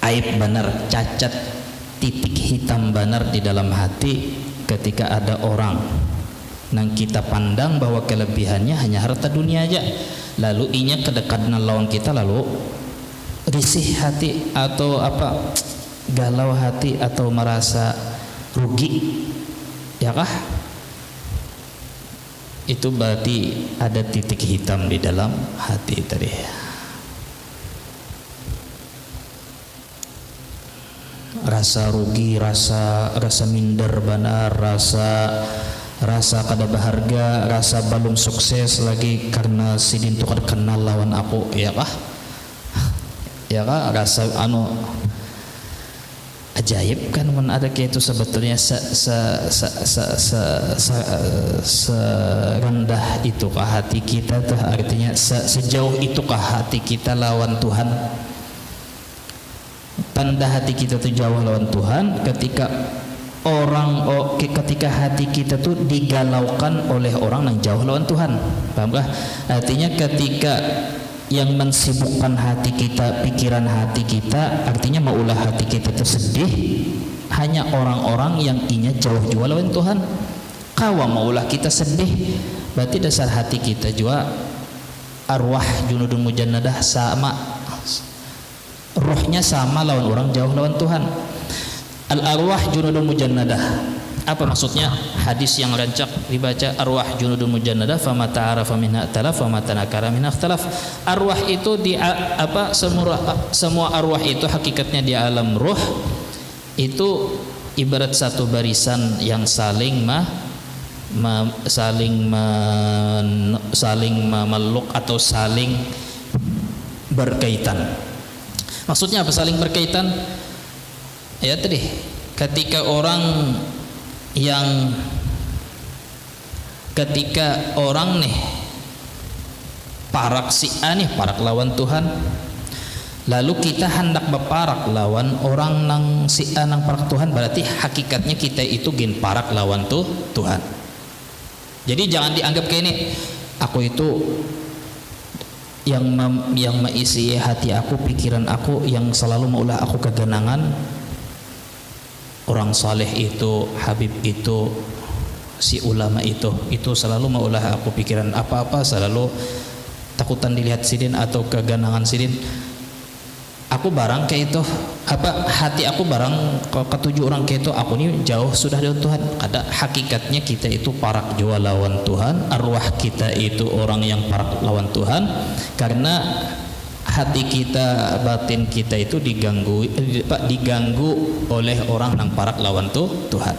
Aib benar, cacat, titik hitam benar di dalam hati ketika ada orang nang kita pandang bahwa kelebihannya hanya harta dunia aja, lalu inya kedekatan lawan kita, lalu risih hati atau apa, galau hati atau merasa rugi, ya kah? Itu berarti ada titik hitam di dalam hati tadi. Rasa rugi, rasa minder benar, rasa kada berharga, rasa belum sukses lagi karena sidin tu kada kenal lawan aku, ya kah? Ya kah? Rasa ajaib kan mun ada kayak itu sebetulnya serendah itukah hati kita tuh, artinya sejauh itukah hati kita lawan Tuhan. Tanda hati kita tuh jauh lawan Tuhan ketika ketika hati kita tuh digalaukan oleh orang yang jauh lawan Tuhan. Pahamkah? Artinya ketika yang mensibukkan hati kita, pikiran hati kita, artinya maulah hati kita tersedih hanya orang-orang yang inya jauh jua lawan Tuhan. Kawa maulah kita sedih, berarti dasar hati kita juga arwah junudun mujannadah sama, rohnya sama lawan orang jauh lawan Tuhan. Al-arwah junudun mujannadah. Apa maksudnya? Hadis yang rancak dibaca, arwah junudun mujannadah fama ta'arafa minha talaf fama tanakara minha ikhtalaf. Arwah itu semua arwah itu hakikatnya di alam ruh itu ibarat satu barisan yang saling memeluk atau saling berkaitan. Maksudnya apa saling berkaitan? Ya tadi, ketika orang nih parak si A nih, parak lawan Tuhan, lalu kita hendak berparak lawan orang nang si A nang parak Tuhan, berarti hakikatnya kita itu gin parak lawan Tuhan. Jadi jangan dianggap kayak ini, aku itu yang mengisi hati aku, pikiran aku, yang selalu maulah aku kegenangan. Orang saleh itu, Habib itu, si ulama itu selalu maulah aku pikiran apa-apa, selalu takutan dilihat sidin atau keganangan sidin. aku barang kayak itu hati aku barang ketujuh orang kayak itu aku ini jauh sudah dari Tuhan. Kada hakikatnya kita itu parak jua lawan Tuhan, arwah kita itu orang yang parak lawan Tuhan, karena hati kita, batin kita itu diganggu oleh orang yang parak lawan Tuhan.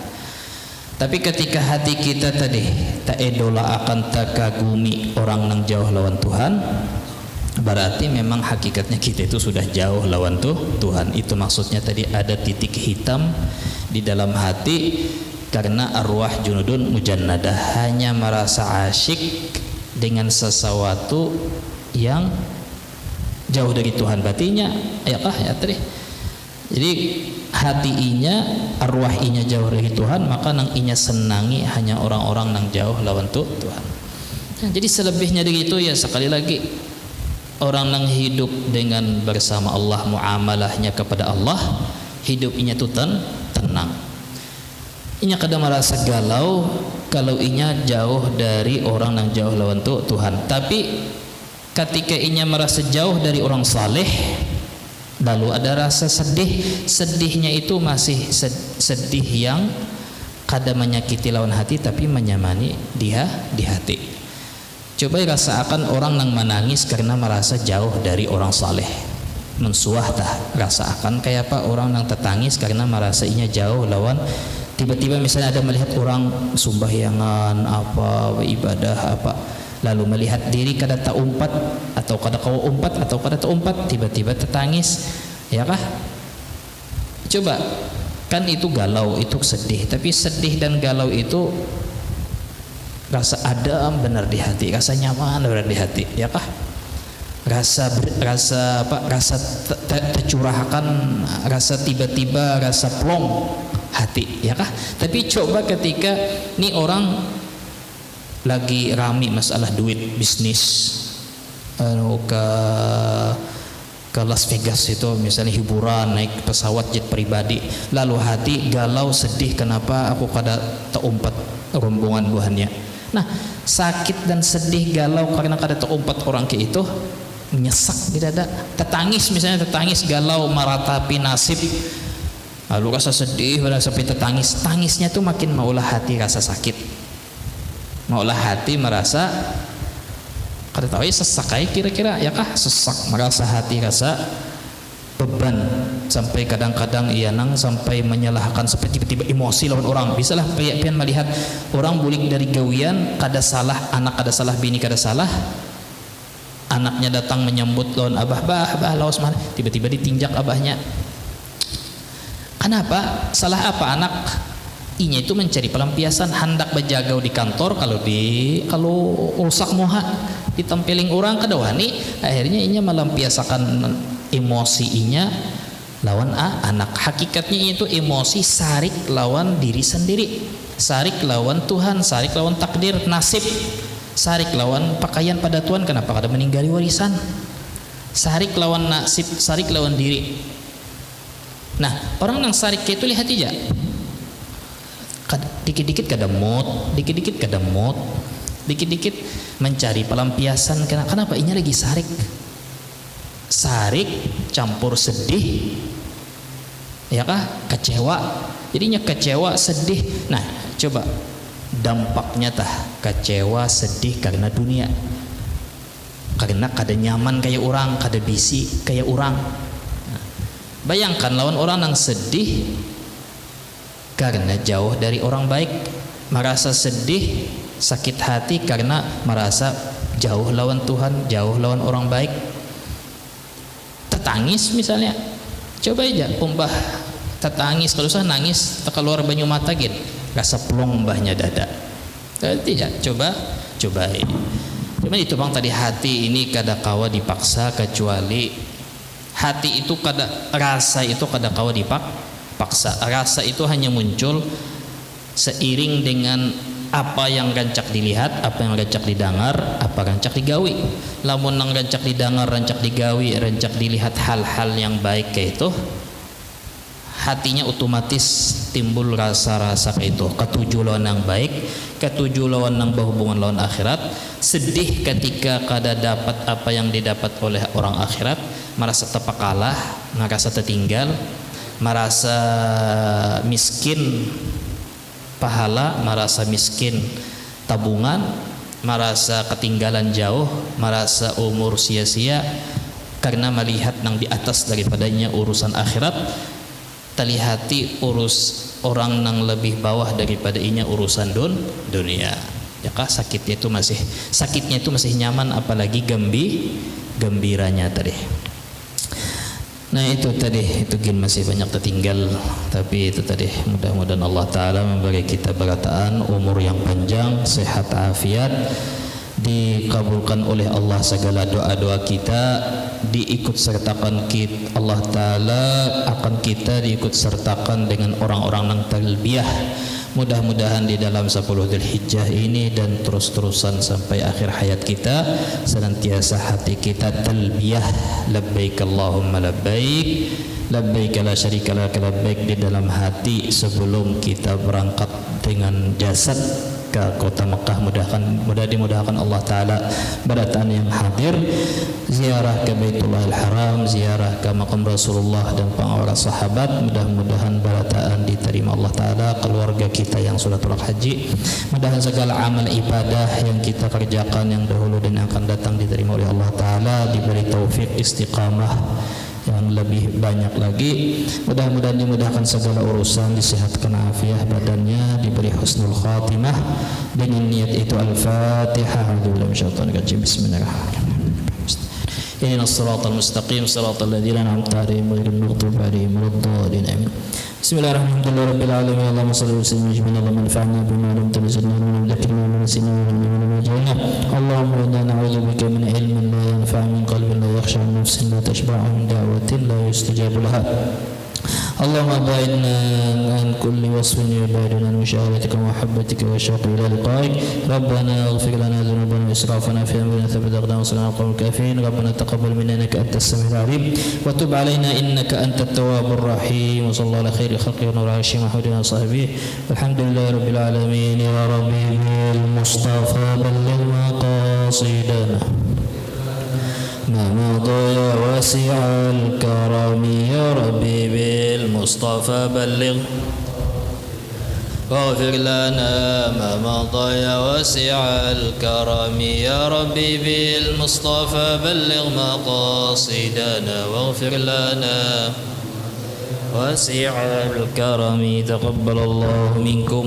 Tapi ketika hati kita tadi tak edola akan tak kagumi orang yang jauh lawan Tuhan, berarti memang hakikatnya kita itu sudah jauh lawan Tuhan. Itu maksudnya tadi ada titik hitam di dalam hati, karena arwah junudun mujannadah hanya merasa asyik dengan sesuatu yang jauh dari Tuhan. Batinya ya tadi. Jadi hati inya, arwah inya jauh dari Tuhan, maka nang inya senangi hanya orang-orang nang jauh lawan Tuhan. Nah, jadi selebihnya dari itu ya sekali lagi, orang yang hidup dengan bersama Allah, muamalahnya kepada Allah, hidup inya itu tenang. Inya kada merasa galau kalau inya jauh dari orang yang jauh lawan Tuhan. Tapi ketika inya merasa jauh dari orang saleh, lalu ada rasa sedih. Sedihnya itu masih sedih yang kada menyakiti lawan hati, tapi menyamani dia di hati. Coba rasakan orang yang menangis karena merasa jauh dari orang saleh, mensuah tah. Rasakan kayak apa orang yang tertangis karena merasa inya jauh lawan. Tiba-tiba misalnya ada melihat orang sumbahyangan apa, ibadah apa, lalu melihat diri kada tak umpat atau kada kau umpat atau kada tak umpat, tiba-tiba tertangis, ya kah? Coba, kan itu galau, itu sedih. Tapi sedih dan galau itu rasa adem benar di hati, rasa nyaman benar di hati, ya kah? Rasa tercurahkan, rasa tiba-tiba rasa plong hati, ya kah? Tapi coba ketika nih orang lagi rame masalah duit, bisnis, ke Las Vegas itu misalnya hiburan, naik pesawat jet pribadi, lalu hati galau sedih, kenapa aku kada terumpat rombongan buahannya. Nah, sakit dan sedih galau karena kada terumpat orang kayak itu menyesak di dada. Tertangis misalnya, tertangis galau meratapi nasib, lalu rasa sedih pada sampai tertangis. Tangisnya tuh makin maulah hati rasa sakit, maulah hati merasa kada tahu ya sesak aja kira-kira, ya kah? Sesak, merasa hati rasa beban, sampai kadang-kadang ia nang sampai menyalahkan, sampai tiba-tiba emosi lawan orang. Bisalah pian melihat orang bulik dari gawian kada salah, anak kada salah, bini kada salah, anaknya datang menyambut lawan abah, bah lawas mana, tiba-tiba ditinjak abahnya. Kenapa? Salah apa anak? Inya itu mencari pelampiasan, hendak berjagau di kantor, kalau rusak moha ditempeling orang kadawani, akhirnya inya melampiasakan emosi inya lawan anak. Hakikatnya itu emosi sarik lawan diri sendiri, sarik lawan Tuhan, sarik lawan takdir, nasib, sarik lawan pakaian pada Tuhan. Kenapa kada meninggali warisan? Sarik lawan nasib, sarik lawan diri. Nah, orang yang sarik itu lihat aja, dikit-dikit kada mood, dikit-dikit kada mood, dikit-dikit mencari pelampiasan. Kenapa? Inya lagi sarik, sarik campur sedih, ya kah? Kecewa, jadinya kecewa sedih. Nah, coba dampaknya tah kecewa sedih karena dunia, karena kada nyaman kayak orang, kada bisi kayak orang. Bayangkan lawan orang yang sedih karena jauh dari orang baik, merasa sedih, sakit hati karena merasa jauh lawan Tuhan, jauh lawan orang baik. Tertangis misalnya, coba aja umpah tertangis, kalau usah nangis keluar banyu mata gitu, rasa plong mbahnya dada. Tidak, coba ini. Cuman itu bang tadi, hati ini kada kawa dipaksa, kecuali hati itu kada, rasa itu kada kawa dipaksa. Rasa itu hanya muncul seiring dengan apa yang rancak dilihat, apa yang rancak didengar, apa rancak digawi. Lamun nang rancak didengar, rancak digawi, rancak dilihat hal-hal yang baik kayak itu, hatinya otomatis timbul rasa-rasa kayak itu. Ketujuh lawan yang baik, ketujuh lawan yang berhubungan lawan akhirat. Sedih ketika kada dapat apa yang didapat oleh orang akhirat, merasa terpakalah, merasa tertinggal, merasa miskin pahala, merasa miskin tabungan, merasa ketinggalan jauh, merasa umur sia-sia karena melihat yang di atas daripadanya urusan akhirat, terlihati urus orang yang lebih bawah daripada inya urusan dunia. Ya kah, sakitnya itu masih nyaman, apalagi gembiranya tadi. Nah itu tadi, itu gin masih banyak tertinggal, tapi itu tadi mudah-mudahan Allah Ta'ala memberi kita berataan umur yang panjang, sehat afiat, dikabulkan oleh Allah segala doa-doa kita, diikut sertakan kita Allah Ta'ala akan kita diikut sertakan dengan orang-orang yang talbiyah. Mudah-mudahan di dalam 10 Dzulhijjah ini dan terus-terusan sampai akhir hayat kita senantiasa hati kita talbiyah labbaik Allahumma labbaik labbaik la syarika lak labbaik di dalam hati sebelum kita berangkat dengan jasad ke kota Mekah. Dimudahkan Allah Ta'ala berataan yang hadir, ziarah ke Baitullahil Haram, ziarah ke makam Rasulullah dan para sahabat. Mudah-mudahan berataan diterima Allah Ta'ala, keluarga kita yang sudah tolak haji. Mudah-mudahan segala amal ibadah yang kita kerjakan yang dahulu dan yang akan datang diterima oleh Allah Ta'ala, diberi taufik istiqamah yang lebih banyak lagi. Mudah-mudahan dimudahkan segala urusan, disehatkan afiah badannya, diberi husnul khatimah. Dengan niat itu Al-Fatihah. Bismillahirrahmanirrahim. Ihdinas siratal mustaqim, siratal ladzina an'amta 'alaihim ghairil maghdubi 'alaihim waladdallin. Amin. Bismillahirrahmanirrahim. Rabbil alamin. Allahumma shalli wa sallim ala manfa'na bima lam tunzilna wa dzikra min sinina wa jannah. Allahumma inna na'udzubika min ilmin la yanfa' min qalbin la yakhsha min nafsin la tashba'u min da'watin la yustajabu laha. Allahumma ba'idna an kulli wasfin yubaiduna an musyahadatika wa mahabbatika wa syauqi ila liqa'ik. Rabbana ighfir lana dhunubana wa israfana fi amrina thabbit aqdamana wa salna qawmal kafirin. Rabbana taqabbal minna innaka antas samiul alim wa tub alaina innaka antat tawwabur rahim. Wa sallallahu ala khairi khalqi wa nuri arshi Muhammadin wa sahbihi. Alhamdulillahi rabbil alamin. Ya rabbi bil mustafa balligh maqasidana ما مضى واسع الكرم يا ربي بالمصطفى بلغ واغفر لنا ما مضى واسع الكرم يا ربي بالمصطفى بلغ مقاصدنا واغفر لنا واسع الكرم. تقبل الله منكم.